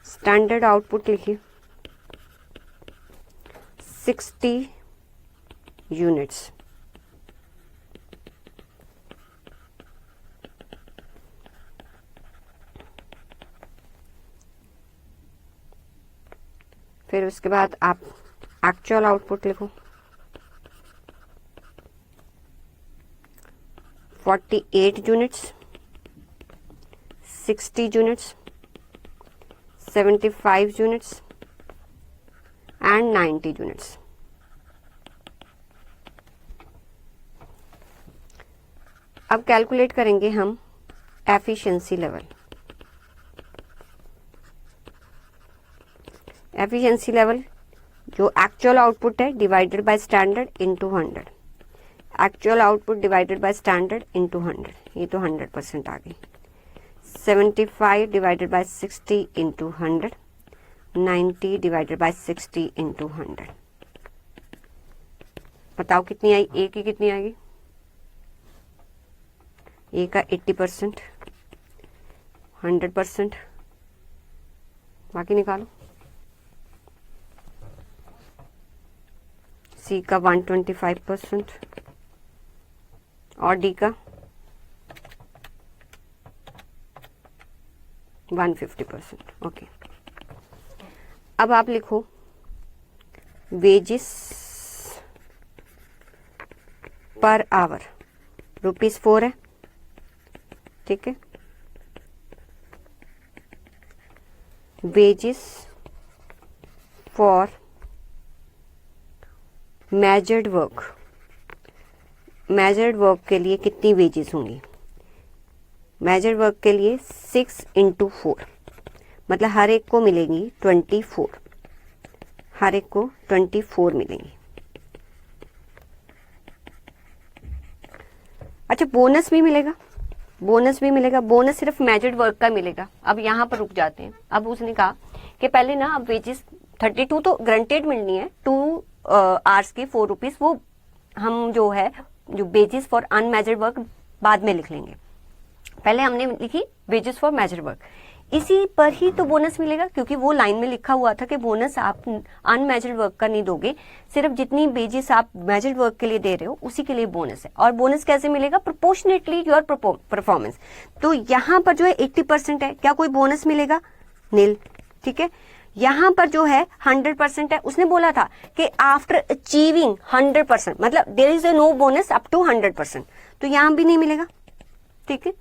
Standard output लिखिए 60 यूनिट्स। फिर उसके बाद आप एक्चुअल आउटपुट लिखो 48 units, 60 units, 75 units and 90 units. अब कैलकुलेट करेंगे हम एफिशिएंसी लेवल। एफिशिएंसी लेवल जो एक्चुअल आउटपुट है divided by standard into 100। Actual output divided by standard into 100, ये तो 100% आ गई। 75 divided by 60 into 100, 90 divided by 60 into 100। बताओ कितनी आई? ए की कितनी आएगी? ए का 80%, 100%, बाकी निकालो। सी का 125% और डी का 150%। ओके, अब आप लिखो वेजेस पर आवर ₹4 है, ठीक है। Wages for measured work, measured work के लिए कितनी वेजेस होंगी? मेजर्ड वर्क के लिए 6 × 4, मतलब हर एक को मिलेंगी 24, हर एक को 24 मिलेंगी। अच्छा, बोनस भी मिलेगा, बोनस भी मिलेगा। बोनस सिर्फ मेजर्ड वर्क का मिलेगा। अब यहाँ पर रुक जाते हैं। अब उसने कहा कि पहले ना अब वेजेस 32 तो ग्रंटेड मिलनी है, 2 आवर्स की 4 रुपीज, वो हम जो है जो वेजेस फॉर अनमेजर्ड वर्क बाद में लिख लेंगे। पहले हमने लिखी वेजेस फॉर मेजर्ड वर्क, इसी पर ही तो बोनस मिलेगा, क्योंकि वो लाइन में लिखा हुआ था कि बोनस आप अनमेजर्ड वर्क का नहीं दोगे, सिर्फ जितनी वेजेस आप मेजर्ड वर्क के लिए दे रहे हो उसी के लिए बोनस है। और बोनस कैसे मिलेगा? Proportionately your performance. तो यहाँ पर जो है 80% है, क्या कोई बोनस मिलेगा? नील। ठीक है, यहाँ पर जो है 100% है। उसने बोला था कि आफ्टर अचीविंग 100%, मतलब there is a no bonus up to 100%, तो यहाँ भी नहीं मिलेगा। ठीक है,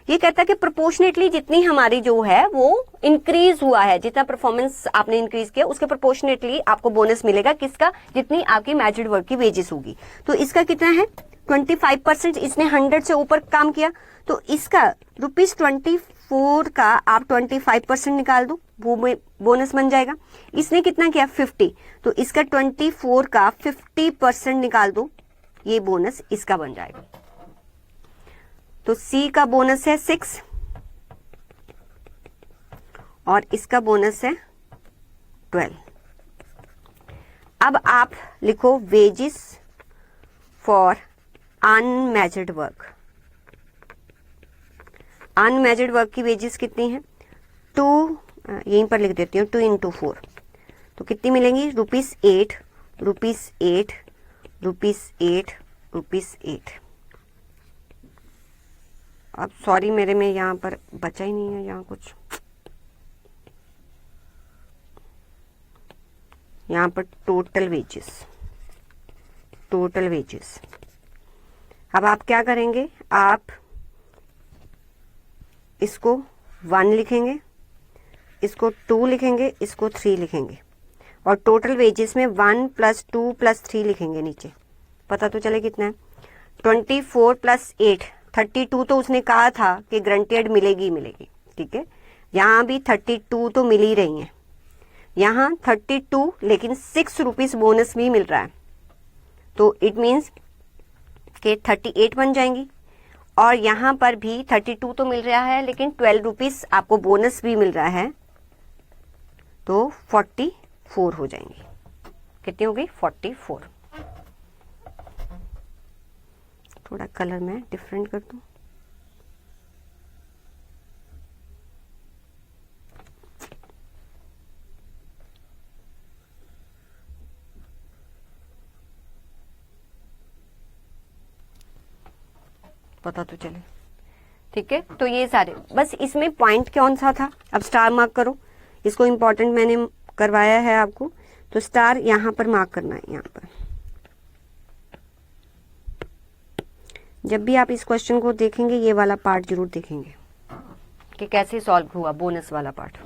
ये कहता है कि प्रोपोर्शनेटली जितनी हमारी जो है वो इंक्रीज हुआ है, जितना परफॉर्मेंस आपने इंक्रीज किया उसके प्रोपोर्शनेटली आपको बोनस मिलेगा। किसका? जितनी आपकी मेजर्ड वर्क की वेजेस होगी। तो इसका कितना है? 25%। इसने 100 से ऊपर काम किया, तो इसका ₹24 का आप 25% निकाल दो, वो बोनस बन जाएगा। इसने कितना किया? 50, तो इसका 24 का 50% निकाल दो, ये बोनस इसका बन जाएगा। तो सी का बोनस है 6 और इसका बोनस है 12। अब आप लिखो wages for unmeasured work. Unmeasured work की वेजेस कितनी है? 2, यहीं पर लिख देती हूँ, 2 × 4, तो कितनी मिलेंगी? ₹8, ₹8, ₹8, ₹8। अब सॉरी, मेरे में यहाँ पर बचा ही नहीं है यहाँ कुछ, यहाँ पर टोटल वेजेस, टोटल वेजेस। अब आप क्या करेंगे? आप इसको 1 लिखेंगे, इसको 2 लिखेंगे, इसको 3 लिखेंगे, और टोटल वेजेस में 1 + 2 + 3 लिखेंगे नीचे, पता तो चले कितना है। 24 + 8, 32 तो उसने कहा था कि ग्रंटेड मिलेगी मिलेगी। ठीक है, यहाँ भी 32 तो मिल ही रही है, यहाँ 32, लेकिन 6 रुपीज बोनस भी मिल रहा है, तो इट मीन्स कि 38 बन जाएंगी। और यहाँ पर भी 32 तो मिल रहा है, लेकिन 12 रुपीज आपको बोनस भी मिल रहा है, तो 44 हो जाएंगी। कितनी हो गई? 44। थोड़ा कलर में डिफरेंट कर दूं, पता तो चले। ठीक है, तो ये सारे, बस इसमें पॉइंट कौन सा था? अब स्टार मार्क करो, इसको इंपॉर्टेंट मैंने करवाया है आपको, तो स्टार यहाँ पर मार्क करना है। यहाँ पर जब भी आप इस क्वेश्चन को देखेंगे, ये वाला पार्ट जरूर देखेंगे कि कैसे सॉल्व हुआ, बोनस वाला पार्ट।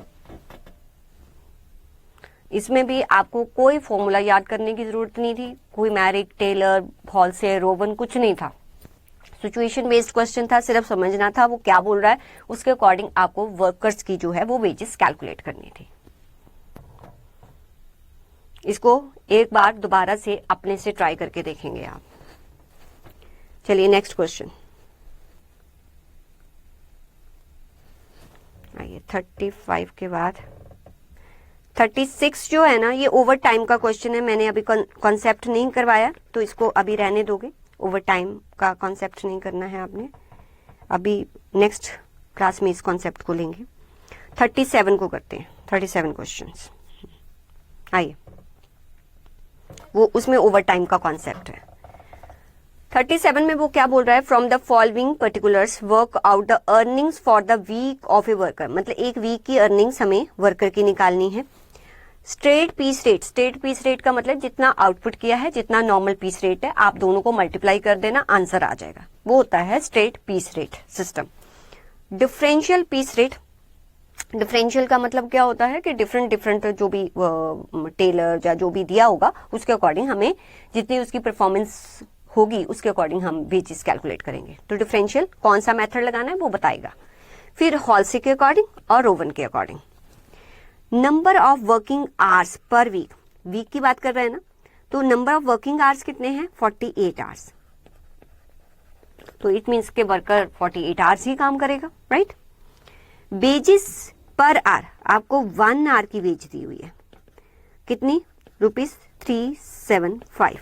इसमें भी आपको कोई फॉर्मूला याद करने की जरूरत नहीं थी, कोई मैरिक, टेलर, हॉलसे, रोवन कुछ नहीं था। सिचुएशन बेस्ड क्वेश्चन था, सिर्फ समझना था वो क्या बोल रहा है, उसके अकॉर्डिंग आपको वर्कर्स की जो है वो वेजेस कैलकुलेट करनी थी। इसको एक बार दोबारा से अपने से ट्राई करके देखेंगे आप। चलिए नेक्स्ट क्वेश्चन आइए। 35 के बाद 36 जो है ना, ये ओवर टाइम का क्वेश्चन है। मैंने अभी कॉन्सेप्ट नहीं करवाया, तो इसको अभी रहने दोगे। ओवर टाइम का कॉन्सेप्ट नहीं करना है आपने, अभी नेक्स्ट क्लास में इस कॉन्सेप्ट को लेंगे। 37 को करते हैं, 37 क्वेश्चंस। आइए, वो उसमें ओवर टाइम का कॉन्सेप्ट है। 37 में वो क्या बोल रहा है? From the following particulars work out the earnings for the week of a worker, मतलब एक वीक की अर्निंग्स हमें वर्कर की निकालनी है। Straight piece rate, straight piece rate का मतलब जितना आउटपुट किया है, जितना नॉर्मल पीस रेट है, आप दोनों को मल्टीप्लाई कर देना, आंसर आ जाएगा। वो होता है straight piece rate system. Differential piece rate, differential का मतलब क्या होता है कि डिफरेंट डिफरेंट जो भी टेलर या जो भी दिया होगा उसके अकॉर्डिंग हमें जितनी उसकी परफॉर्मेंस होगी उसके अकॉर्डिंग हम वेजेस कैलकुलेट करेंगे। तो डिफरेंशियल कौन सा मेथड लगाना है वो बताएगा। फिर हॉल्से के अकॉर्डिंग और रोवन के according. Number of working hours per week, week की बात कर रहे हैं ना, तो नंबर ऑफ वर्किंग आवर्स कितने हैं? 48 आवर्स। तो इट मीन्स के वर्कर 48 आवर्स ही काम करेगा, राइट। वेजेस पर आवर, आपको 1 आवर की वेज दी हुई है, कितनी? ₹375।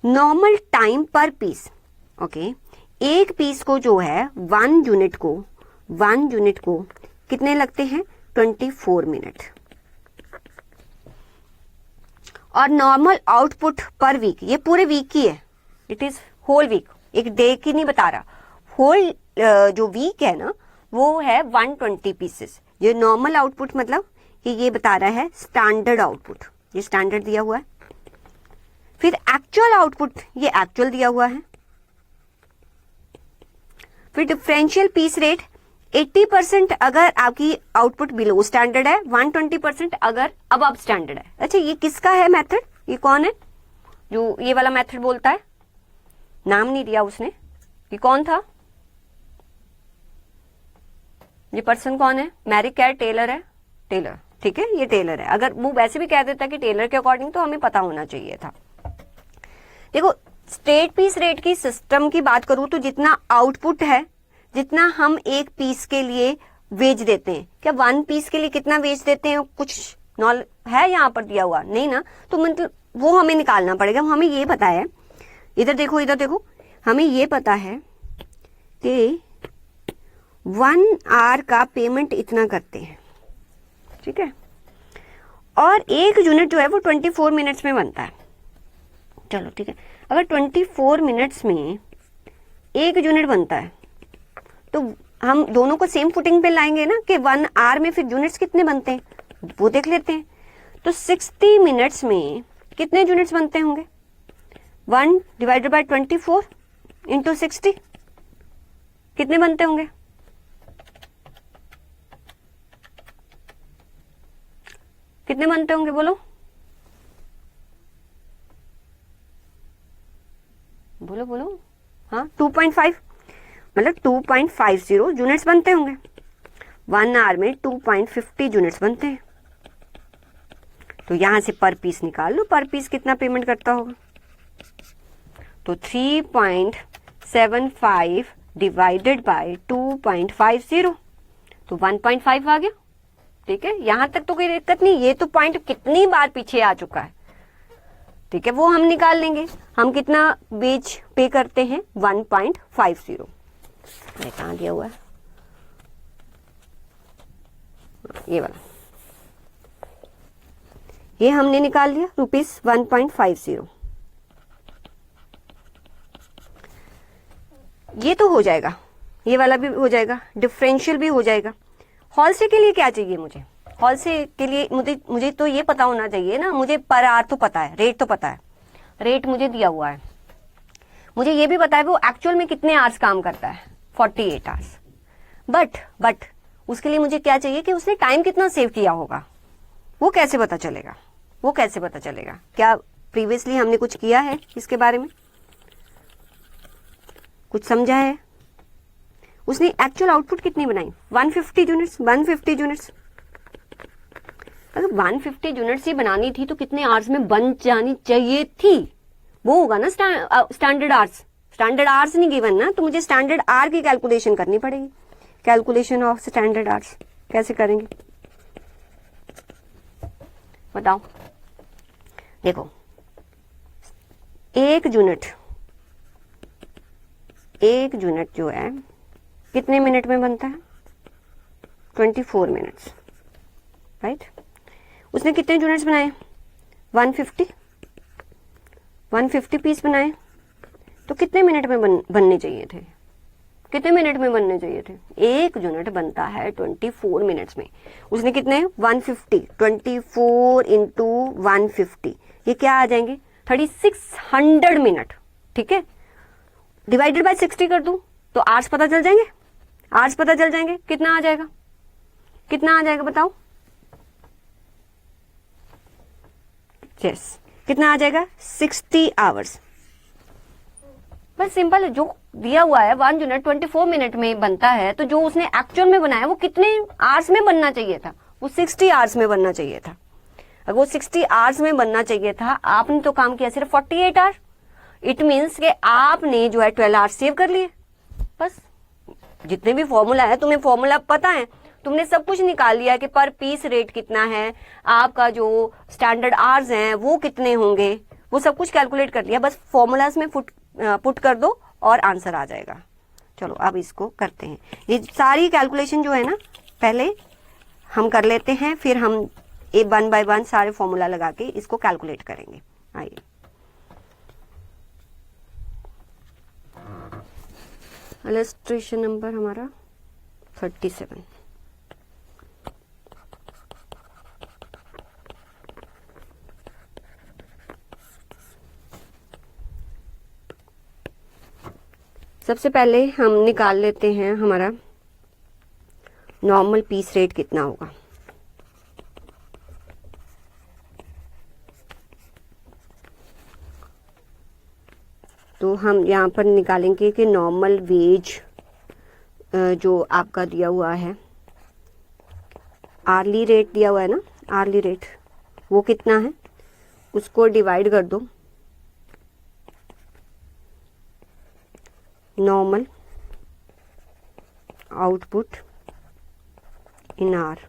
नॉर्मल टाइम पर पीस, ओके, एक पीस को जो है 1 यूनिट को कितने लगते हैं? 24 मिनट। और नॉर्मल आउटपुट पर वीक, ये पूरे वीक की है, इट इज होल वीक, एक डे की नहीं बता रहा, होल जो वीक है ना वो है 120 पीसेस। ये नॉर्मल आउटपुट मतलब कि ये बता रहा है स्टैंडर्ड आउटपुट, ये स्टैंडर्ड दिया हुआ है। फिर एक्चुअल आउटपुट, ये एक्चुअल दिया हुआ है। फिर डिफरेंशियल पीस रेट 80% अगर आपकी आउटपुट बिलो स्टैंडर्ड है, 120% अगर अबव स्टैंडर्ड है। अच्छा, ये किसका है मेथड? ये कौन है जो ये वाला मेथड बोलता है? नाम नहीं दिया उसने, ये कौन था? ये पर्सन कौन है? मैरिक है, टेलर है? टेलर, ठीक है, ये टेलर है। अगर वो वैसे भी कह देता कि टेलर के अकॉर्डिंग तो हमें पता होना चाहिए था। देखो, स्ट्रेट पीस रेट की सिस्टम की बात करूं तो जितना आउटपुट है, जितना हम एक पीस के लिए वेज देते हैं, क्या 1 पीस के लिए कितना वेज देते हैं कुछ नॉल है यहाँ पर दिया हुआ? नहीं ना, तो मतलब वो हमें निकालना पड़ेगा। हमें ये पता है, इधर देखो, हमें ये पता है कि 1 आवर का पेमेंट इतना करते हैं, ठीक है, और एक यूनिट जो है वो 24 मिनट्स में बनता है। चलो ठीक है, अगर 24 मिनट्स में एक यूनिट बनता है तो हम दोनों को सेम फुटिंग पे लाएंगे ना कि 1 आवर में फिर यूनिट्स कितने बनते हैं वो देख लेते हैं। तो 60 मिनट्स में कितने यूनिट्स बनते होंगे? 1 डिवाइडेड बाय 24 इंटू 60 कितने बनते होंगे? कितने बनते होंगे बोलो बोलो बोलो। हाँ, 2.5 मतलब 2.50 यूनिट्स बनते होंगे। 1 आवर में 2.50 यूनिट्स बनते हैं। तो यहां से पर पीस निकाल लो, पर पीस कितना पेमेंट करता होगा। तो 3.75 डिवाइडेड बाय 2.50 तो 1.5 आ गया, ठीक है। यहां तक तो कोई दिक्कत नहीं, ये तो पॉइंट कितनी बार पीछे आ चुका है, ठीक है, वो हम निकाल लेंगे। हम कितना वेज पे करते हैं? 1.50। ये कहां दिया हुआ है? ये वाला, ये हमने निकाल लिया ₹1.50। ये तो हो जाएगा, ये वाला भी हो जाएगा, डिफरेंशियल भी हो जाएगा। हॉलसे के लिए क्या चाहिए मुझे? हॉलसे के लिए मुझे तो ये पता होना चाहिए ना, मुझे पर आवर तो पता है, रेट तो पता है, रेट मुझे दिया हुआ है। मुझे ये भी पता है वो एक्चुअल में कितने आवर्स काम करता है, 48 आवर्स। बट उसके लिए मुझे क्या चाहिए कि उसने टाइम कितना सेव किया होगा। वो कैसे पता चलेगा? क्या प्रीवियसली हमने कुछ किया है इसके बारे में? कुछ समझा है? उसने एक्चुअल आउटपुट कितनी बनाई? 150 यूनिट्स। 150 यूनिट्स, अगर 150 यूनिट्स ही बनानी थी तो कितने आवर्स में बन जानी चाहिए थी? वो होगा ना स्टैंडर्ड आवर्स। स्टैंडर्ड आवर्स नहीं गिवन ना, तो मुझे स्टैंडर्ड आवर की कैलकुलेशन करनी पड़ेगी। कैलकुलेशन ऑफ स्टैंडर्ड आवर्स कैसे करेंगे बताओ। देखो, एक यूनिट जो है कितने मिनट में बनता है? 24 मिनट्स, राइट। उसने कितने यूनिट्स बनाए? 150 पीस बनाए, तो कितने मिनट में बनने चाहिए थे? एक यूनिट बनता है 24 मिनट्स में। उसने कितने? 150, 24 इंटू 150, ये क्या आ जाएंगे? 3600 मिनट, ठीक है। डिवाइडेड बाय 60 कर दूं तो आवर्स पता चल जाएंगे। कितना आ जाएगा? कितना आ जाएगा बताओ? यस, कितना आ जाएगा? 60 आवर्स। बस सिंपल है, जो दिया हुआ है 1 यूनिट 24 मिनट में बनता है, तो जो उसने एक्चुअल में बनाया वो कितने आवर्स में बनना चाहिए था? वो 60 आवर्स में बनना चाहिए था। अगर वो 60 आवर्स में बनना चाहिए था, आपने तो काम किया सिर्फ 48 आवर। इट मीन्स कि आपने जो है 12 आवर्स सेव कर लिए। बस जितने भी फॉर्मूला है, तुम्हें फॉर्मूला पता है, तुमने सब कुछ निकाल लिया कि पर पीस रेट कितना है, आपका जो स्टैंडर्ड आवर्स हैं वो कितने होंगे, वो सब कुछ कैलकुलेट कर लिया। बस फॉर्मूलाज में पुट कर दो और आंसर आ जाएगा। चलो अब इसको करते हैं। ये सारी कैलकुलेशन जो है ना, पहले हम कर लेते हैं, फिर हम 1 बाय 1 सारे फॉर्मूला लगा के इसको कैलकुलेट करेंगे। आइए, इलस्ट्रेशन नंबर हमारा 37। सबसे पहले हम निकाल लेते हैं हमारा नॉर्मल पीस रेट कितना होगा। तो हम यहाँ पर निकालेंगे कि नॉर्मल वेज जो आपका दिया हुआ है, आर्ली रेट दिया हुआ है ना, आर्ली रेट वो कितना है, उसको डिवाइड कर दो नॉर्मल आउटपुट इन आर,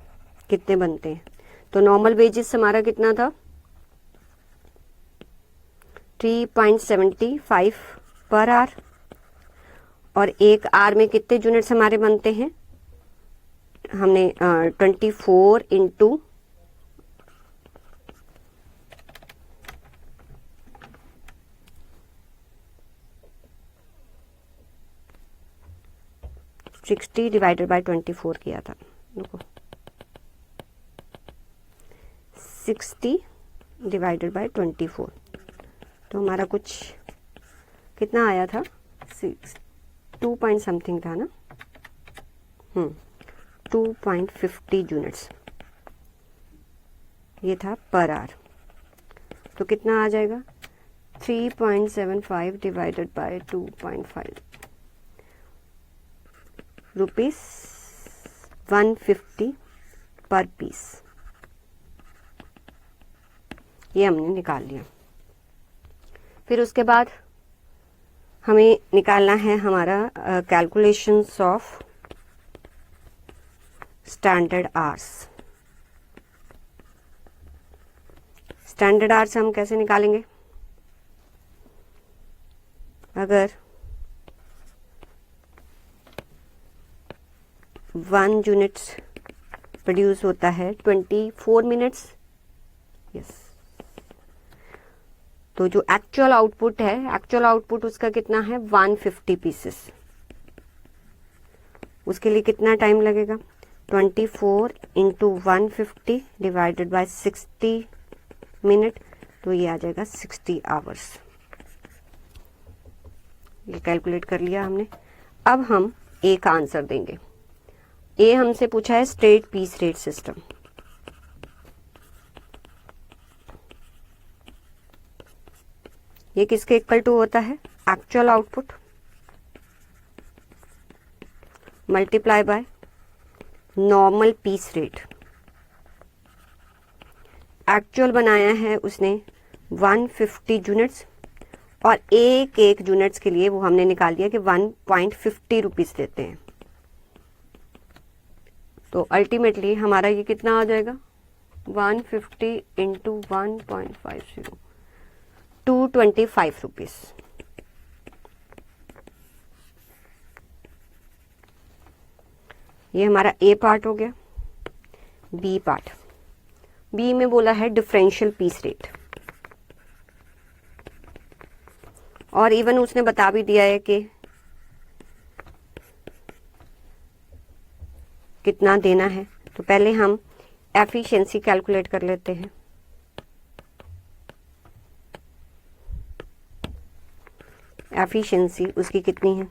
कितने बनते हैं। तो नॉर्मल वेजेस हमारा कितना था? 3.75 पर आर, और एक आर में कितने यूनिट्स हमारे बनते हैं? हमने 24 इंटू 60 डिवाइडेड बाय 24 किया था। देखो 60 डिवाइडेड बाय 24, तो हमारा कुछ कितना आया था? 2 पॉइंट समथिंग था ना, 2.50 यूनिट्स ये था पर आर। तो कितना आ जाएगा? 3.75 डिवाइडेड बाय 2.5 रुपीज 150 पर पीस। ये हमने निकाल लिया। फिर उसके बाद हमें निकालना है हमारा calculations of standard hours. Standard hours हम कैसे निकालेंगे? अगर 1 यूनिट प्रोड्यूस होता है 24 मिनट्स, यस, तो जो एक्चुअल आउटपुट है, एक्चुअल आउटपुट उसका कितना है? 150 पीसेस। उसके लिए कितना टाइम लगेगा? 24 इंटू 150 डिवाइडेड बाय 60 मिनट, तो ये आ जाएगा 60 आवर्स। ये कैलकुलेट कर लिया हमने। अब हम ए का आंसर देंगे। ए हमसे पूछा है स्ट्रेट पीस रेट सिस्टम। ये किसके इक्वल टू होता है? Actual output multiply by normal piece rate. Actual बनाया है उसने 150 यूनिट्स, और एक एक यूनिट्स के लिए वो हमने निकाल दिया कि 1.50 रुपीज देते हैं। तो अल्टीमेटली हमारा ये कितना आ जाएगा? 150 इंटू 1.50, 225 रुपीज। ये हमारा ए पार्ट हो गया। बी पार्ट, बी में बोला है डिफरेंशियल पीस रेट, और इवन उसने बता भी दिया है कि कितना देना है। तो पहले हम एफिशिएंसी कैलकुलेट कर लेते हैं। एफिशिएंसी उसकी कितनी है?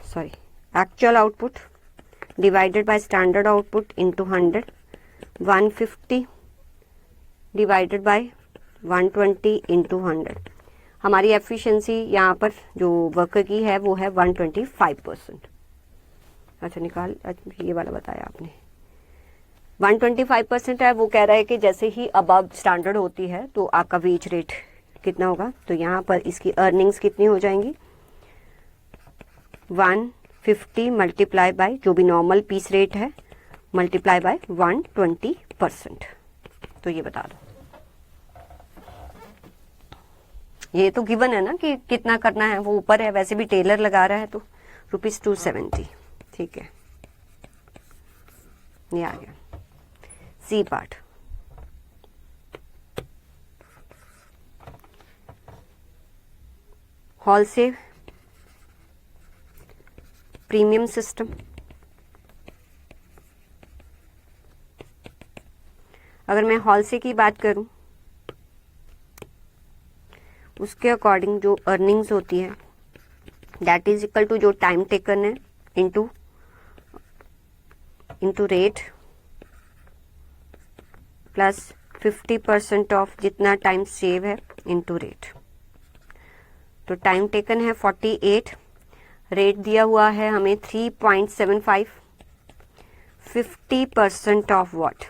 Sorry, actual output divided by standard output into 100, 150 divided by 120 into 100। हमारी एफिशिएंसी यहाँ पर जो वर्कर की है वो है 125%। अच्छा निकाल, ये वाला बताया आपने 125% है। वो कह रहा है कि जैसे ही अबव स्टैंडर्ड होती है तो आपका वेज रेट कितना होगा, तो यहाँ पर इसकी अर्निंग्स कितनी हो जाएंगी, 150 मल्टीप्लाई बाय जो भी नॉर्मल पीस रेट है मल्टीप्लाई बाय 120%। तो ये बता दो, ये तो गिवन है ना कि कितना करना है, वो ऊपर है, वैसे भी टेलर लगा रहा है तो ₹270। ठीक है, ये आ गया सी पार्ट। हॉल से प्रीमियम सिस्टम, अगर मैं हॉल से की बात करूं उसके अकॉर्डिंग जो अर्निंग्स होती है दैट इज इक्वल टू जो टाइम टेकन है इनटू रेट प्लस 50% ऑफ जितना टाइम सेव है इनटू रेट। तो टाइम टेकन है 48, रेट दिया हुआ है हमें 3.75, 50% ऑफ व्हाट,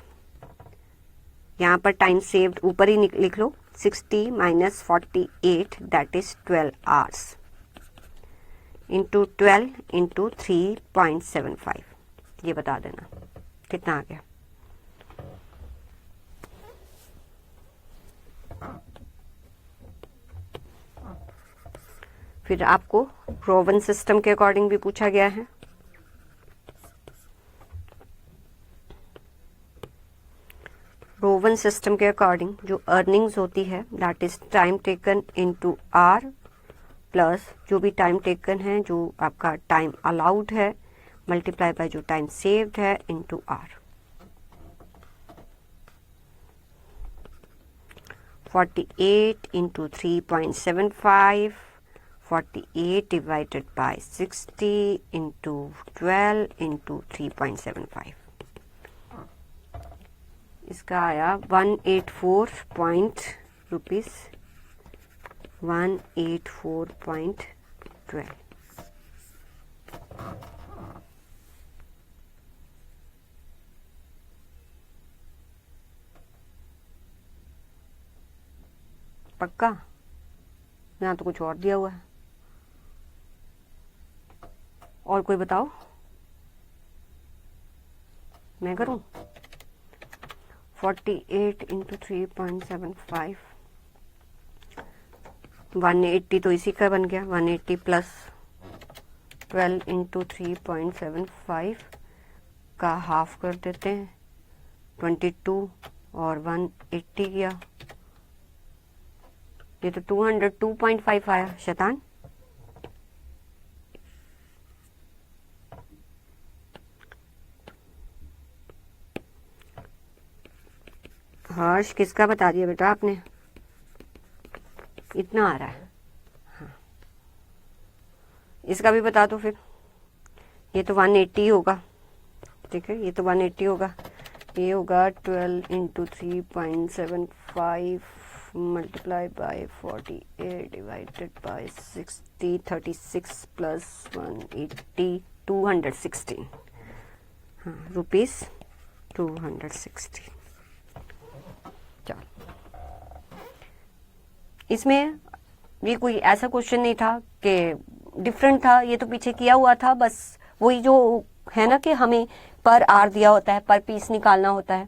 यहाँ पर टाइम सेव्ड ऊपर ही लिख लो 60 minus 48 that is 12 hours into 12 into 3.75। ये बता देना कितना आ गया। फिर आपको रोवन सिस्टम के अकॉर्डिंग भी पूछा गया है। रोवन सिस्टम के अकॉर्डिंग जो अर्निंग्स होती है that is time taken into R plus जो भी टाइम टेकन है जो आपका टाइम अलाउड है मल्टीप्लाई बाय जो टाइम सेव्ड है into R. 48 into 3.75, 48 divided by 60 into 12 into 3.75, इसका आया 184.12। पक्का? यहाँ तो कुछ और दिया हुआ है, और कोई बताओ, मैं करूं? 48 इंटू 3.75, 180 तो इसी का बन गया, 180 प्लस 12 इंटू 3.75 का हाफ कर देते हैं 22 और 180 किया, ये तो 202.5 आया। शैतान, हर्ष किसका बता दिया बेटा आपने? इतना आ रहा है। हाँ, इसका भी बता दो फिर। ये तो 180 होगा, ठीक है, ये तो 180 होगा, ये होगा 12 into 3.75 multiply by 48 divided by 60, 36 plus 180, 216। हाँ, ₹216। चलो, इसमें ये कोई ऐसा क्वेश्चन नहीं था कि डिफरेंट था, ये तो पीछे किया हुआ था, बस वही जो है ना कि हमें पर आर दिया होता है, पर पीस निकालना होता है।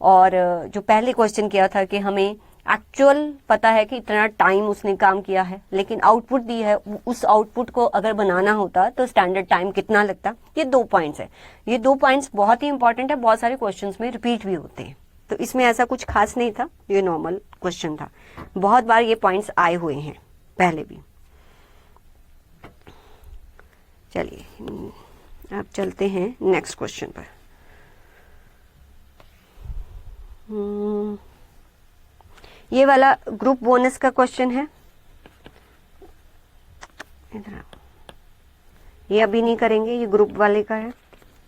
और जो पहले क्वेश्चन किया था कि हमें एक्चुअल पता है कि इतना टाइम उसने काम किया है, लेकिन आउटपुट दी है, उस आउटपुट को अगर बनाना होता तो स्टैंडर्ड टाइम कितना लगता। ये 2 पॉइंट्स है, ये 2 पॉइंट्स बहुत ही इंपॉर्टेंट है, बहुत सारे क्वेश्चंस में रिपीट भी होते हैं, तो इसमें ऐसा कुछ खास नहीं था, ये नॉर्मल क्वेश्चन था, बहुत बार ये पॉइंट्स आए हुए हैं पहले भी। चलिए अब चलते हैं नेक्स्ट क्वेश्चन पर। ये वाला ग्रुप बोनस का क्वेश्चन है, इधर ये अभी नहीं करेंगे, ये ग्रुप वाले का है।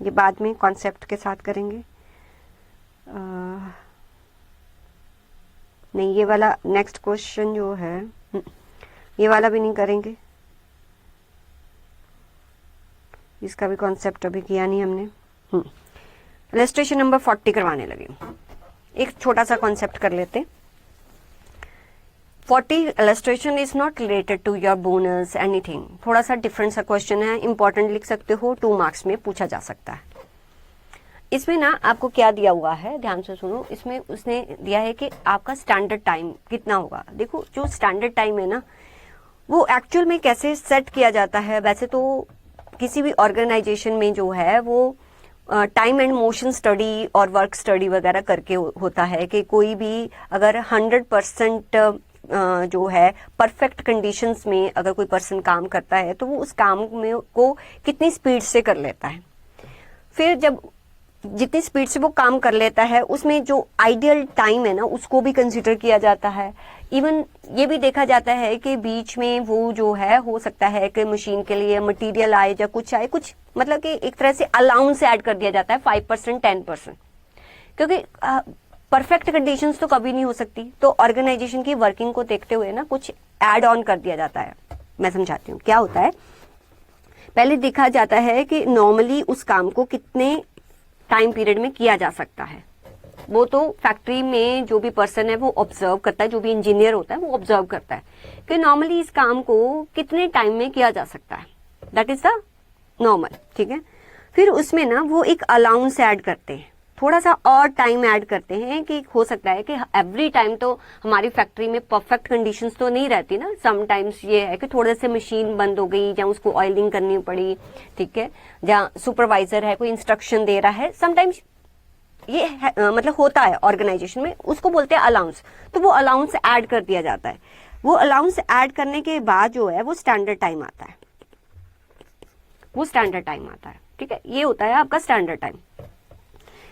ये बाद में कॉन्सेप्ट के साथ करेंगे। नहीं, ये वाला नेक्स्ट क्वेश्चन जो है ये वाला भी नहीं करेंगे, इसका भी कॉन्सेप्ट अभी किया नहीं हमने। इलस्ट्रेशन नंबर 40 करवाने लगे। एक छोटा सा कॉन्सेप्ट कर लेते। 40 illustration is not related to your bonus anything। थोड़ा सा डिफरेंट सा क्वेश्चन है, इंपॉर्टेंट लिख सकते हो, 2 मार्क्स में पूछा जा सकता है। इसमें ना आपको क्या दिया हुआ है, ध्यान से सुनो। इसमें उसने दिया है कि आपका स्टैंडर्ड टाइम कितना होगा। देखो, जो स्टैंडर्ड टाइम है ना, वो एक्चुअल में कैसे सेट किया जाता है। वैसे तो किसी भी ऑर्गेनाइजेशन में जो है वो टाइम एंड मोशन स्टडी और वर्क स्टडी वगैरह करके होता है कि कोई भी अगर 100% जो है परफेक्ट कंडीशंस में अगर कोई पर्सन काम करता है तो वो उस काम में को कितनी स्पीड से कर लेता है। फिर जब जितनी स्पीड से वो काम कर लेता है उसमें जो आइडियल टाइम है ना उसको भी कंसीडर किया जाता है। इवन ये भी देखा जाता है कि बीच में वो जो है हो सकता है कि मशीन के लिए मटेरियल आए या कुछ आए, कुछ मतलब कि एक तरह से अलाउंस ऐड कर दिया जाता है 5% 10%, क्योंकि परफेक्ट कंडीशंस तो कभी नहीं हो सकती। तो ऑर्गेनाइजेशन की वर्किंग को देखते हुए ना कुछ ऐड ऑन कर दिया जाता है। मैं समझाती हूँ क्या होता है। पहले देखा जाता है कि नॉर्मली उस काम को कितने टाइम पीरियड में किया जा सकता है। वो तो फैक्ट्री में जो भी पर्सन है वो ऑब्जर्व करता है, जो भी इंजीनियर होता है वो ऑब्जर्व करता है कि नॉर्मली इस काम को कितने टाइम में किया जा सकता है। दैट इज द नॉर्मल, ठीक है। फिर उसमें ना वो एक अलाउंस ऐड करते हैं, थोड़ा सा और टाइम ऐड करते हैं कि हो सकता है कि एवरी टाइम तो हमारी फैक्ट्री में परफेक्ट कंडीशंस तो नहीं रहती ना। समटाइम्स ये है कि थोड़े से मशीन बंद हो गई या उसको ऑयलिंग करनी पड़ी, ठीक है, जहाँ सुपरवाइजर है कोई इंस्ट्रक्शन दे रहा है, समटाइम्स ये है, मतलब होता है ऑर्गेनाइजेशन में, उसको बोलते हैं अलाउंस। तो वो अलाउंस ऐड कर दिया जाता है। वो अलाउंस ऐड करने के बाद जो है वो स्टैंडर्ड टाइम आता है, वो स्टैंडर्ड टाइम आता है, ठीक है। ये होता है आपका स्टैंडर्ड टाइम।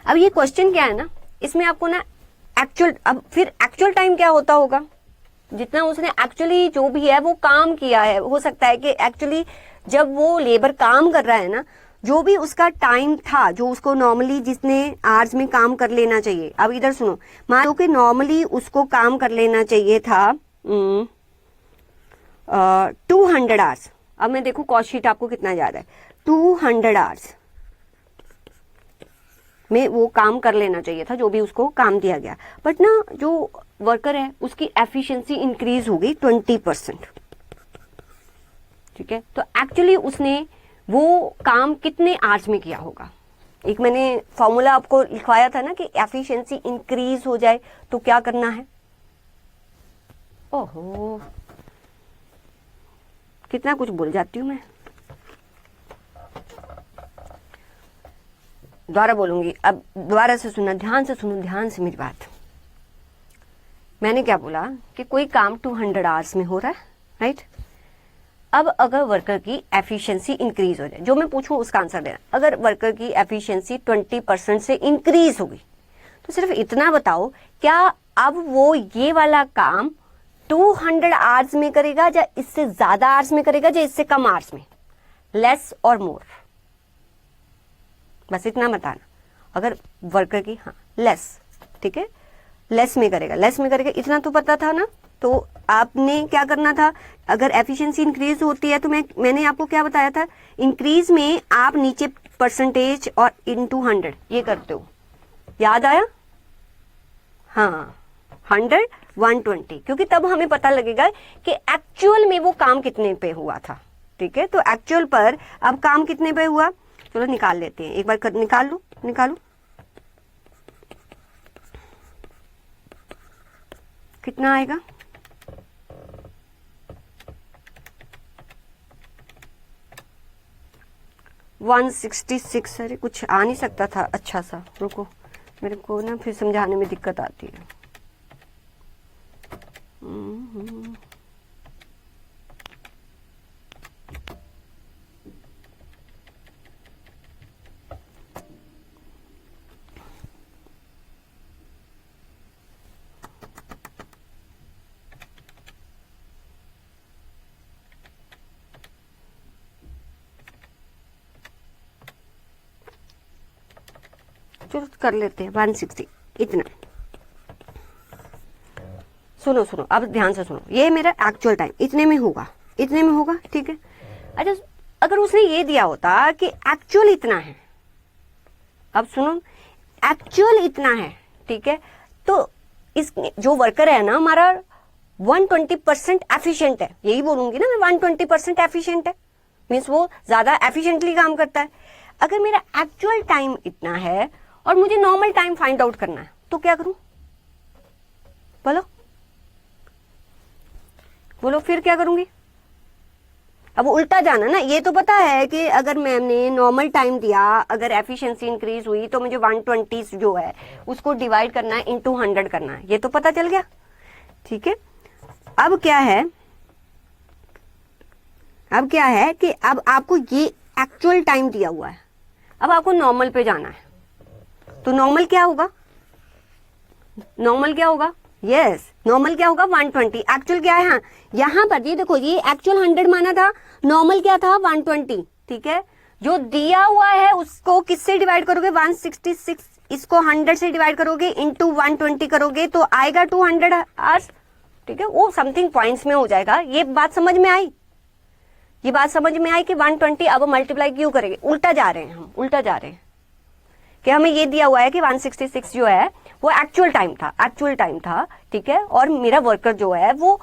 अब ये क्वेश्चन क्या है ना, इसमें आपको ना एक्चुअल, अब फिर एक्चुअल टाइम क्या होता होगा, जितना उसने एक्चुअली जो भी है वो काम किया है। हो सकता है कि एक्चुअली जब वो लेबर काम कर रहा है ना, जो भी उसका टाइम था, जो उसको नॉर्मली जितने आवर्स में काम कर लेना चाहिए। अब इधर सुनो, मान लो कि नॉर्मली उसको काम कर लेना चाहिए था 200 आवर्स। अब मैं देखू कॉस्ट शीट आपको कितना याद है। 200 आवर्स में वो काम कर लेना चाहिए था, जो भी उसको काम दिया गया। बट ना जो वर्कर है उसकी एफिशिएंसी इंक्रीज हो गई 20%, ठीक है। तो एक्चुअली उसने वो काम कितने आवर्स में किया होगा। एक मैंने फॉर्मूला आपको लिखवाया था ना कि एफिशिएंसी इंक्रीज हो जाए तो क्या करना है। ओहो, कितना कुछ भूल जाती हूं मैं। दोबारा बोलूंगी, अब दोबारा से सुनना, ध्यान से सुनो, ध्यान से मेरी बात। मैंने क्या बोला कि कोई काम 200 आवर्स में हो रहा है, राइट। अब अगर वर्कर की एफिशिएंसी इंक्रीज हो जाए, जो मैं पूछूं उसका आंसर देना। अगर वर्कर की एफिशिएंसी 20% से इंक्रीज हो गई तो सिर्फ इतना बताओ, क्या अब वो ये वाला काम 200 आवर्स में करेगा या इससे ज्यादा आवर्स में करेगा या इससे कम आवर्स में, लेस और मोर। बस इतना बताना। अगर वर्कर की, हाँ, लेस, ठीक है, लेस में करेगा, लेस में करेगा, इतना तो पता था ना। तो आपने क्या करना था, अगर एफिशिएंसी इंक्रीज होती है तो मैंने आपको क्या बताया था, इंक्रीज में आप नीचे परसेंटेज और इनटू 100 ये करते हो, याद आया। हाँ, 100 120, क्योंकि तब हमें पता लगेगा कि एक्चुअल में वो काम कितने पे हुआ था, ठीक है। तो एक्चुअल पर अब काम कितने पे हुआ, चलो निकाल लेते हैं एक बार, निकाल लो, निकालो कितना आएगा। 166। अरे कुछ आ नहीं सकता था अच्छा सा, रुको, मेरे को ना फिर समझाने में दिक्कत आती है। इसको कर लेते हैं 160 इतना। सुनो सुनो अब ध्यान से सुनो, ये मेरा एक्चुअल टाइम इतने में होगा, इतने में होगा, ठीक है। अच्छा अगर उसने ये दिया होता कि एक्चुअल इतना है, अब सुनो एक्चुअल इतना है, ठीक है, तो इस जो वर्कर है ना हमारा 120% एफिशिएंट है, यही बोलूंगी ना मैं, 120% एफिशिएंट है, मीन्स वो ज्यादा एफिशिएंटली काम करता है। अगर मेरा एक्चुअल टाइम इतना है और मुझे नॉर्मल टाइम फाइंड आउट करना है तो क्या करूं, बोलो बोलो, फिर क्या करूंगी। अब उल्टा जाना ना, ये तो पता है कि अगर मैंने नॉर्मल टाइम दिया, अगर एफिशिएंसी इंक्रीज हुई तो मुझे 120 जो है उसको डिवाइड करना है इनटू 100 करना है, ये तो पता चल गया, ठीक है। अब क्या है, अब क्या है कि अब आपको ये एक्चुअल टाइम दिया हुआ है, अब आपको नॉर्मल पे जाना है, तो नॉर्मल क्या होगा, नॉर्मल क्या होगा, यस नॉर्मल क्या होगा 120, एक्चुअल क्या है, हाँ यहां पर ये देखो, ये एक्चुअल 100 माना था, नॉर्मल क्या था 120, ठीक है। जो दिया हुआ है उसको किससे डिवाइड करोगे, 166, इसको 100 से डिवाइड करोगे इंटू 120 करोगे तो आएगा 200 आवर्स, ठीक है। वो समथिंग पॉइंट्स में हो जाएगा। ये बात समझ में आई, ये बात समझ में आई कि 120 अब मल्टीप्लाई क्यों करेंगे, उल्टा जा रहे हैं हम, उल्टा जा रहे हैं कि हमें ये दिया हुआ है कि 166 जो है वो एक्चुअल टाइम था, एक्चुअल टाइम था, ठीक है, और मेरा वर्कर जो है वो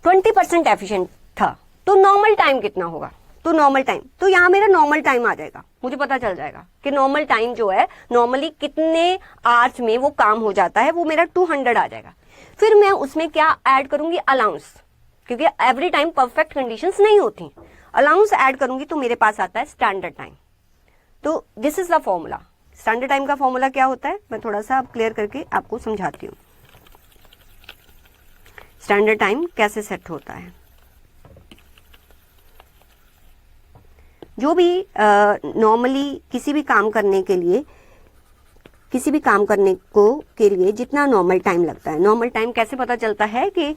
20% एफिशिएंट था, तो नॉर्मल टाइम कितना होगा, तो नॉर्मल टाइम, तो यहां मेरा नॉर्मल टाइम आ जाएगा, मुझे पता चल जाएगा कि नॉर्मल टाइम जो है नॉर्मली कितने आवर्स में वो काम हो जाता है, वो मेरा 200 आ जाएगा। फिर मैं उसमें क्या ऐड करूंगी, अलाउंस, क्योंकि एवरी टाइम परफेक्ट कंडीशंस नहीं होती, अलाउंस ऐड करूंगी तो मेरे पास आता है स्टैंडर्ड टाइम। तो this is the formula. Standard time का फॉर्मूला क्या होता है, मैं थोड़ा सा क्लियर करके आपको समझाती हूँ। स्टैंडर्ड टाइम कैसे सेट होता है, जो भी नॉर्मली किसी भी काम करने के लिए, किसी भी काम करने को के लिए जितना नॉर्मल टाइम लगता है, नॉर्मल टाइम कैसे पता चलता है कि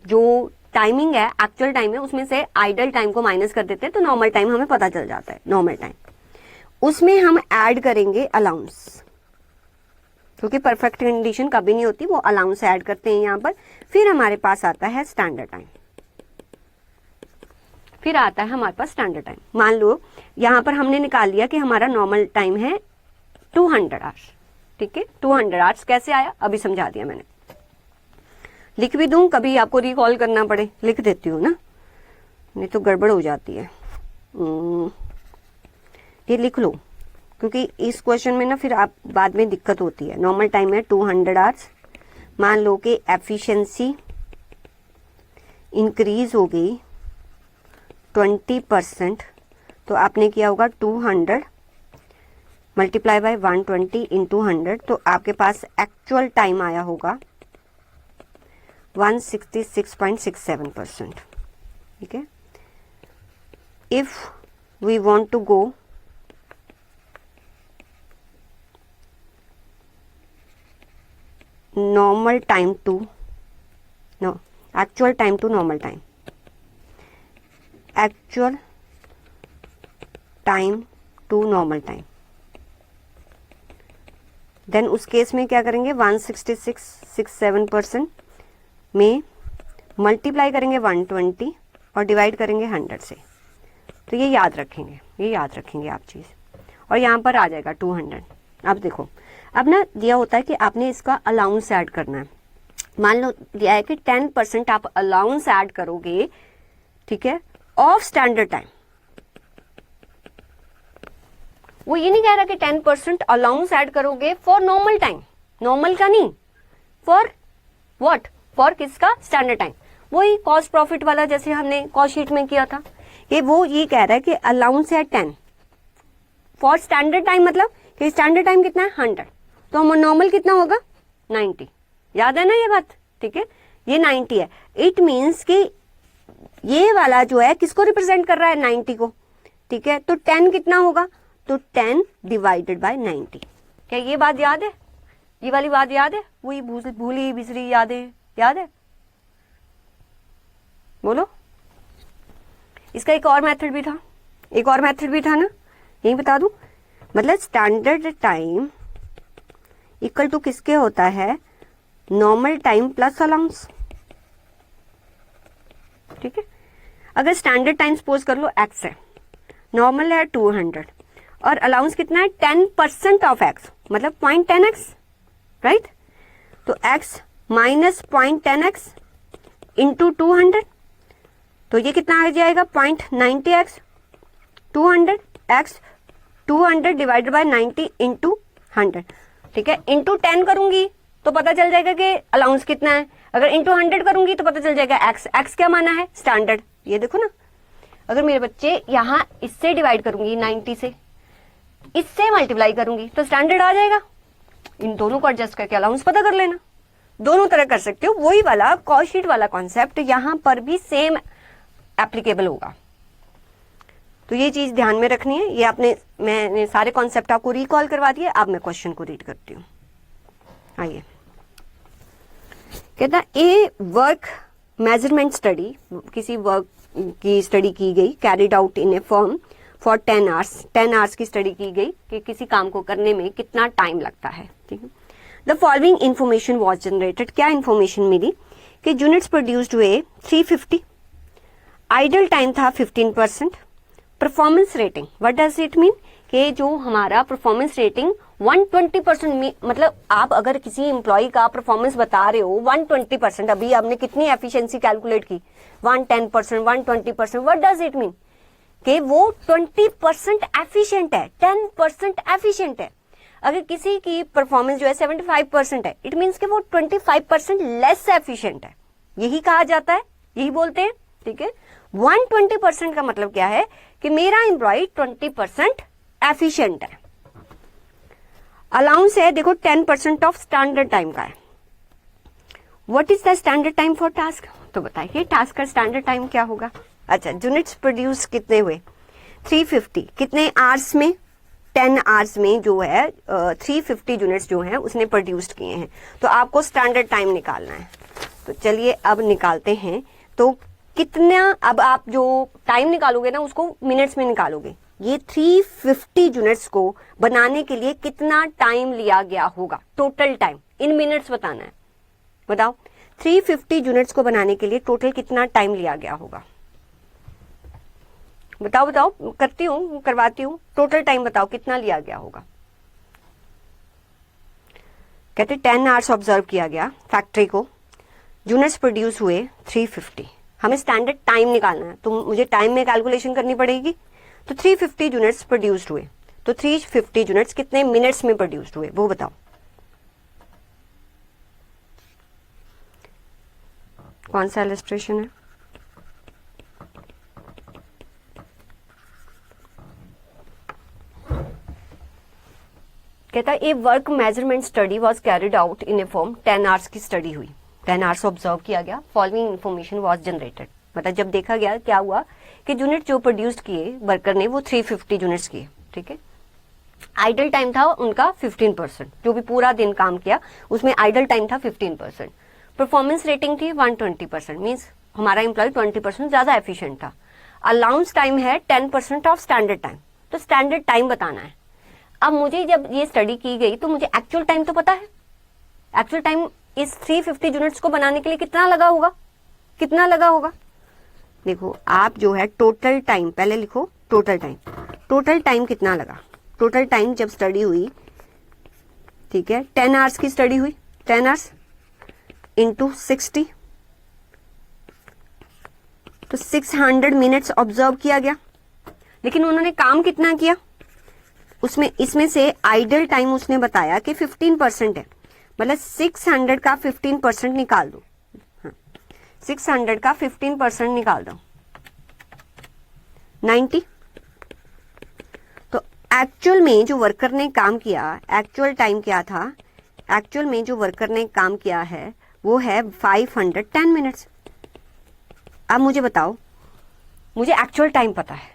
जो टाइमिंग है एक्चुअल टाइम है उसमें से आइडल टाइम को माइनस कर देते हैं तो नॉर्मल टाइम हमें पता चल जाता है, नॉर्मल टाइम। उसमें हम ऐड करेंगे अलाउंस, क्योंकि परफेक्ट कंडीशन कभी नहीं होती, वो अलाउंस ऐड करते हैं यहाँ पर। फिर हमारे पास आता है स्टैंडर्ड टाइम, फिर आता है हमारे पास स्टैंडर्ड टाइम। मान लो यहाँ पर हमने निकाल लिया कि हमारा नॉर्मल टाइम है 200 आवर्स, ठीक है, 200 आवर्स कैसे आया अभी समझा दिया मैंने, लिख भी दूं, कभी आपको रिकॉल करना पड़े लिख देती हूँ ना, नहीं तो गड़बड़ हो जाती है। ये लिख लो, क्योंकि इस क्वेश्चन में ना फिर आप बाद में दिक्कत होती है। नॉर्मल टाइम है 200 आवर्स, मान लो कि एफिशिएंसी इंक्रीज हो गई 20%, तो आपने किया होगा 200 मल्टीप्लाई बाय 120 इंटू 100, तो आपके पास एक्चुअल टाइम आया होगा 166.67%, ठीक है। If we want to go normal time to no actual time to normal time, actual time to normal time, then उस केस में क्या करेंगे 166.67% में मल्टीप्लाई करेंगे 120 और डिवाइड करेंगे 100 से, तो ये याद रखेंगे, ये याद रखेंगे आप चीज, और यहाँ पर आ जाएगा 200। अब देखो, अब ना दिया होता है कि आपने इसका अलाउंस ऐड करना है, मान लो दिया है कि 10% आप अलाउंस ऐड करोगे, ठीक है, ऑफ स्टैंडर्ड टाइम। वो ये नहीं कह रहा कि 10% अलाउंस ऐड करोगे फॉर नॉर्मल टाइम, नॉर्मल का नहीं, फॉर व्हाट, फॉर किसका, स्टैंडर्ड टाइम। वही कॉस्ट प्रॉफिट वाला जैसे हमने कॉस्ट शीट में किया था, ये वो ये कह रहा है कि अलाउंस है 10 फॉर स्टैंडर्ड टाइम, मतलब कि स्टैंडर्ड टाइम कितना है 100, तो नॉर्मल कितना होगा 90, याद है ना ये बात, ठीक है, ये 90 है। इट मीन्स कि ये वाला जो है किसको रिप्रेजेंट कर रहा है, 90 को, ठीक है, तो 10 कितना होगा, तो 10 डिवाइडेड बाय 90। क्या ये बात याद है, ये वाली बात याद है, वही भूली बिसरी यादें याद है, बोलो। इसका एक और मेथड भी था, एक और मेथड भी था ना, यही बता दूं, मतलब स्टैंडर्ड टाइम इक्वल टू किसके होता है, नॉर्मल टाइम प्लस अलाउंस, ठीक है। अगर स्टैंडर्ड टाइम सपोज कर लो x है, नॉर्मल है 200 और अलाउंस कितना है 10% ऑफ x, मतलब 0.10x, राइट। तो x माइनस 0.10x इंटू 200, तो ये कितना आ जाएगा 0.90x, 200x 200 divided by 90 into 100, ठीक है। इंटू 10 करूंगी तो पता चल जाएगा कि अलाउंस कितना है, अगर इंटू 100 करूंगी तो पता चल जाएगा x क्या माना है, स्टैंडर्ड। ये देखो ना, अगर मेरे बच्चे यहां इससे डिवाइड करूंगी 90 से, इससे मल्टीप्लाई करूंगी तो स्टैंडर्ड आ जाएगा। इन दोनों को एडजस्ट करके अलाउंस पता कर लेना, दोनों तरह कर सकते हो। वही वाला कॉस्ट वाला कॉन्सेप्ट यहां पर भी सेम एप्लीकेबल होगा। तो ये चीज ध्यान में रखनी है। ये मैंने सारे कॉन्सेप्ट आपको रिकॉल करवा दिए। अब मैं क्वेश्चन को रीड करती हूँ। आइए, कहता ए वर्क मेजरमेंट स्टडी, किसी वर्क की स्टडी की गई, carried out in A firm for 10 hours, 10 hours की स्टडी की गई कि किसी काम को करने में कितना टाइम लगता है, ठीक है। The following information was generated, क्या इंफॉर्मेशन मिली कि यूनिट्स प्रोड्यूस्ड हुए 350, आइडल टाइम था 15%, performance rating, what does it mean कि जो हमारा परफॉर्मेंस रेटिंग 120%, मतलब आप अगर किसी एम्प्लॉय का परफॉर्मेंस बता रहे हो 120%, अभी आपने कितनी एफिशिएंसी कैलकुलेट की 110%, 120%, व्हाट डज इट मीन कि वो 20% एफिशिएंट है, 10% एफिशिएंट है। अगर किसी की परफॉर्मेंस जो है 75% है, इट मीन्स कि वो 25% लेस एफिशिएंट है, यही कहा जाता है, यही बोलते हैं, ठीक है। 120% का मतलब क्या है कि मेरा एम्प्लॉय 20% एफिशिएंट है। अलाउंस है देखो 10% ऑफ स्टैंडर्ड टाइम का है। What is the standard time for task, तो बताइए टास्क का स्टैंडर्ड टाइम क्या होगा। अच्छा, यूनिट्स प्रोड्यूस कितने हुए 350, कितने आवर्स में 10 आवर्स में जो है 350 यूनिट्स जो है उसने प्रोड्यूस्ड किए हैं। तो आपको स्टैंडर्ड टाइम निकालना है। तो चलिए अब निकालते हैं। तो कितना, अब आप जो टाइम निकालोगे ना उसको मिनट्स में निकालोगे। ये 350 यूनिट्स को बनाने के लिए कितना टाइम लिया गया होगा, टोटल टाइम इन मिनट्स बताना है। बताओ 350 यूनिट्स को बनाने के लिए टोटल कितना टाइम लिया गया होगा, बताओ बताओ, करती हूँ, करवाती हूँ, टोटल टाइम बताओ कितना लिया गया होगा। कहते 10 आवर्स ऑब्जर्व किया गया फैक्ट्री को, यूनिट्स प्रोड्यूस हुए 350, हमें स्टैंडर्ड टाइम निकालना है तो मुझे टाइम में कैलकुलेशन करनी पड़ेगी। तो 350 यूनिट्स प्रोड्यूस्ड हुए, तो 350 यूनिट्स कितने मिनट्स में प्रोड्यूस्ड हुए वो बताओ। कौन सा इलस्ट्रेशन है, कहता है a work measurement study was carried out in a firm, 10 hours की स्टडी हुई, 10 आवर्स ऑब्जर्व किया गया, फॉलोइंग इन्फॉर्मेशन वाज जनरेटेड, मतलब जब देखा गया क्या हुआ कि यूनिट जो प्रोड्यूस किए वर्कर ने वो 350 यूनिट्स किए, ठीक है। आइडल टाइम था उनका 15%, जो भी पूरा दिन काम किया उसमें आइडल टाइम था 15%। परफॉर्मेंस रेटिंग थी 120%, मीन्स हमारा एम्प्लॉय 20% ज्यादा एफिशिएंट था। अलाउंस टाइम है 10% ऑफ स्टैंडर्ड टाइम, तो स्टैंडर्ड टाइम बताना है। अब मुझे जब ये स्टडी की गई तो मुझे एक्चुअल टाइम तो पता है, एक्चुअल टाइम इस 350 यूनिट्स को बनाने के लिए कितना लगा होगा, कितना लगा होगा। देखो आप जो है टोटल टाइम पहले लिखो, टोटल टाइम कितना लगा, टोटल टाइम जब स्टडी हुई, ठीक है, 10 आवर्स की स्टडी हुई, 10 आवर्स इंटू 60, तो 600 मिनट्स ऑब्जर्व किया गया। लेकिन उन्होंने काम कितना किया उसमें, इसमें से आइडल टाइम उसने बताया कि 15% है, मतलब 600 का 15% निकाल दो, 600 का 15% निकाल दो 90। तो एक्चुअल में जो वर्कर ने काम किया, एक्चुअल टाइम क्या था, एक्चुअल में जो वर्कर ने काम किया है वो है 510 मिनट्स। अब मुझे बताओ, मुझे एक्चुअल टाइम पता है,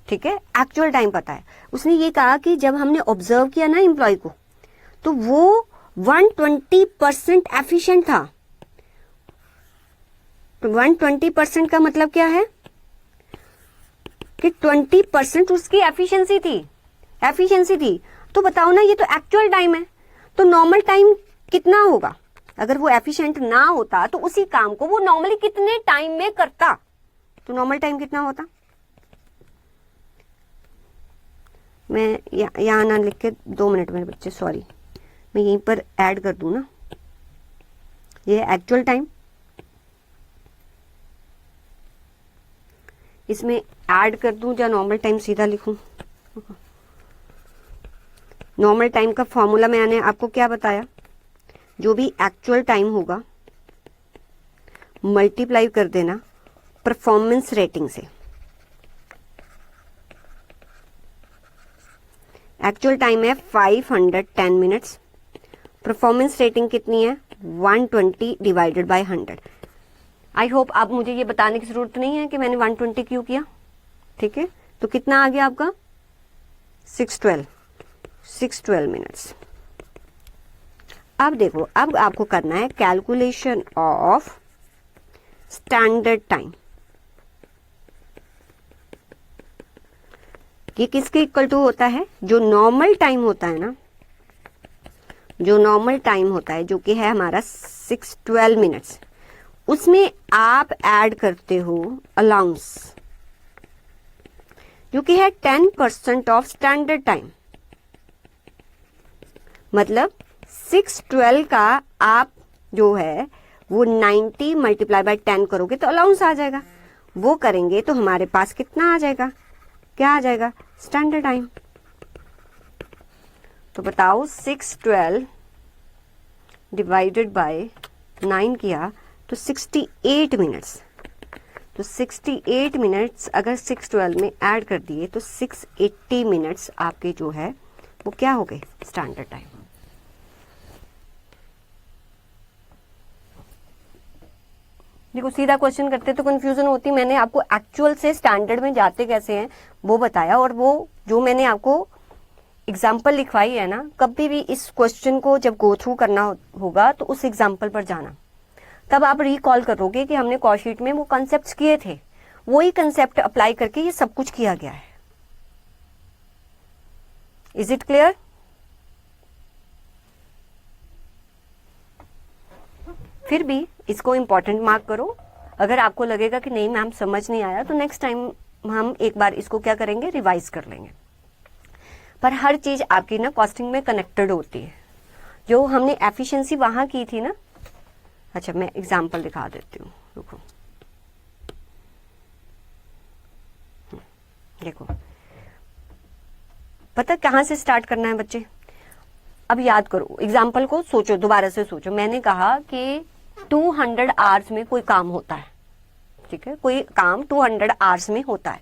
ठीक है, एक्चुअल टाइम पता है। उसने ये कहा कि जब हमने ऑब्जर्व किया ना एम्प्लॉय को तो वो 120% एफिशिएंट था। तो 120% का मतलब क्या है कि 20% उसकी एफिशिएंसी थी, एफिशिएंसी थी, तो बताओ ना, ये तो एक्चुअल टाइम है, तो नॉर्मल टाइम कितना होगा? अगर वो एफिशिएंट ना होता तो उसी काम को वो नॉर्मली कितने टाइम में करता, तो नॉर्मल टाइम कितना होता? मैं यहाँ ना लिख के 2 मिनट मेरे बच्चे, सॉरी, मैं यहीं पर ऐड कर दूं ना, ये एक्चुअल टाइम, इसमें ऐड कर दूं या नॉर्मल टाइम सीधा लिखूं? नॉर्मल टाइम का फॉर्मूला मैंने आपको क्या बताया, जो भी एक्चुअल टाइम होगा मल्टीप्लाई कर देना परफॉर्मेंस रेटिंग से। एक्चुअल टाइम है 510 मिनट्स, परफॉर्मेंस रेटिंग कितनी है 120 डिवाइडेड बाय 100। आई होप आप मुझे ये बताने की जरूरत नहीं है कि मैंने 120 क्यों किया, ठीक है? तो कितना आ गया आपका 612 मिनट्स। अब देखो, अब आपको करना है कैलकुलेशन ऑफ स्टैंडर्ड टाइम। ये किसके इक्वल टू होता है? जो नॉर्मल टाइम होता है ना, जो नॉर्मल टाइम होता है जो कि है हमारा 612 मिनट्स, उसमें आप ऐड करते हो अलाउंस जो कि है 10% ऑफ स्टैंडर्ड टाइम। मतलब 612 का आप जो है वो 90 मल्टीप्लाई बाय 10 करोगे तो अलाउंस आ जाएगा, वो करेंगे तो हमारे पास कितना आ जाएगा, क्या आ जाएगा? Standard time. तो बताओ 612 डिवाइडेड बाय 9 किया तो 68 मिनट्स। तो 68 मिनट्स अगर 612 में ऐड कर दिए तो 680 मिनट्स आपके जो है वो क्या हो गए? Standard time. देखो, सीधा क्वेश्चन करते तो कंफ्यूजन होती, मैंने आपको एक्चुअल से स्टैंडर्ड में जाते कैसे हैं वो बताया, और वो जो मैंने आपको एग्जाम्पल लिखवाई है ना, कभी भी इस क्वेश्चन को जब गो थ्रू करना होगा तो उस एग्जाम्पल पर जाना, तब आप रिकॉल करोगे कि हमने कॉस्ट में वो कॉन्सेप्ट्स किए थे, वही कंसेप्ट अप्लाई करके ये सब कुछ किया गया है। Is it clear? फिर भी इसको इंपॉर्टेंट मार्क करो। अगर आपको लगेगा कि नहीं मैम समझ नहीं आया, तो नेक्स्ट टाइम हम एक बार इसको क्या करेंगे, रिवाइज कर लेंगे। पर हर चीज आपकी ना कॉस्टिंग में कनेक्टेड होती है। जो हमने एफिशिएंसी वहां की थी ना, अच्छा मैं एग्जांपल दिखा देती हूँ, रुको। देखो, पता कहां से स्टार्ट करना है बच्चे? अब याद करो, एग्जाम्पल को सोचो, दोबारा से सोचो। मैंने कहा कि 200 आवर्स में कोई काम होता है, ठीक है, कोई काम 200 आवर्स में होता है,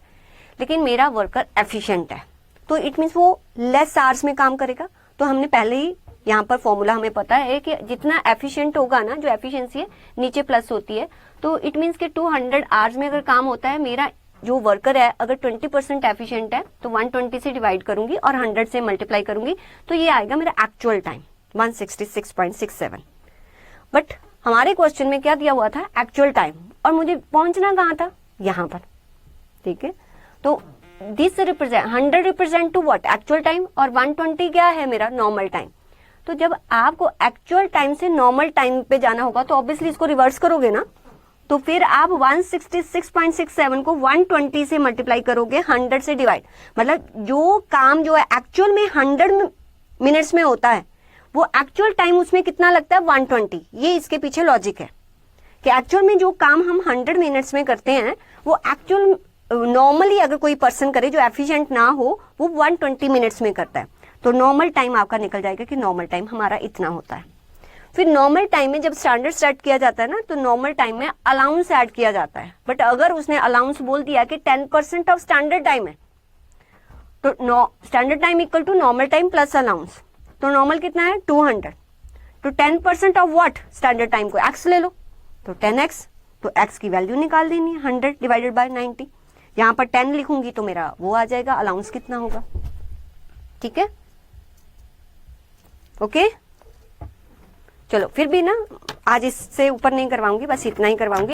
लेकिन मेरा वर्कर एफिशिएंट है, तो इट मीन्स वो लेस आवर्स में काम करेगा। तो हमने पहले ही यहाँ पर फॉर्मूला हमें पता है कि जितना एफिशिएंट होगा ना, जो एफिशिएंसी है नीचे प्लस होती है, तो इट मीन्स कि 200 आवर्स में अगर काम होता है, मेरा जो वर्कर है अगर 20% एफिशिएंट है तो 120 से डिवाइड करूंगी और 100 से मल्टीप्लाई करूंगी, तो ये आएगा मेरा एक्चुअल टाइम 166.67। बट हमारे क्वेश्चन में क्या दिया हुआ था? एक्चुअल टाइम, और मुझे पहुंचना कहाँ था? यहाँ पर, ठीक है। तो this represent 100 represent to what? Actual time, और 120 क्या है मेरा? Normal time. तो जब आपको एक्चुअल टाइम से नॉर्मल टाइम पे जाना होगा तो ऑब्वियसली इसको रिवर्स करोगे ना, तो फिर आप 166.67 को 120 से मल्टीप्लाई करोगे, 100 से डिवाइड, मतलब जो काम जो है एक्चुअल में 100 मिनट्स में होता है, वो एक्चुअल टाइम उसमें कितना लगता है? 120। ये इसके पीछे लॉजिक है कि एक्चुअल में जो काम हम 100 मिनट्स में करते हैं, वो एक्चुअल नॉर्मली अगर कोई पर्सन करे जो एफिशिएंट ना हो, वो 120 मिनट्स में करता है। तो नॉर्मल टाइम आपका निकल जाएगा कि नॉर्मल टाइम हमारा इतना होता है। फिर नॉर्मल टाइम में जब स्टैंडर्ड सेट किया जाता है ना, तो नॉर्मल टाइम में अलाउंस ऐड किया जाता है। बट अगर उसने अलाउंस बोल दिया कि 10% ऑफ स्टैंडर्ड टाइम है, तो standard time equal to normal time plus allowance. तो नॉर्मल कितना है? 200। तो 10% ऑफ व्हाट? स्टैंडर्ड टाइम को एक्स ले लो, तो 10x। तो x की वैल्यू निकाल देनी है, 100 डिवाइडेड बाय 90। यहां पर 10 लिखूंगी तो मेरा वो आ जाएगा, अलाउंस कितना होगा, ठीक है, ओके। चलो फिर भी ना आज इससे ऊपर नहीं करवाऊंगी, बस इतना ही करवाऊंगी।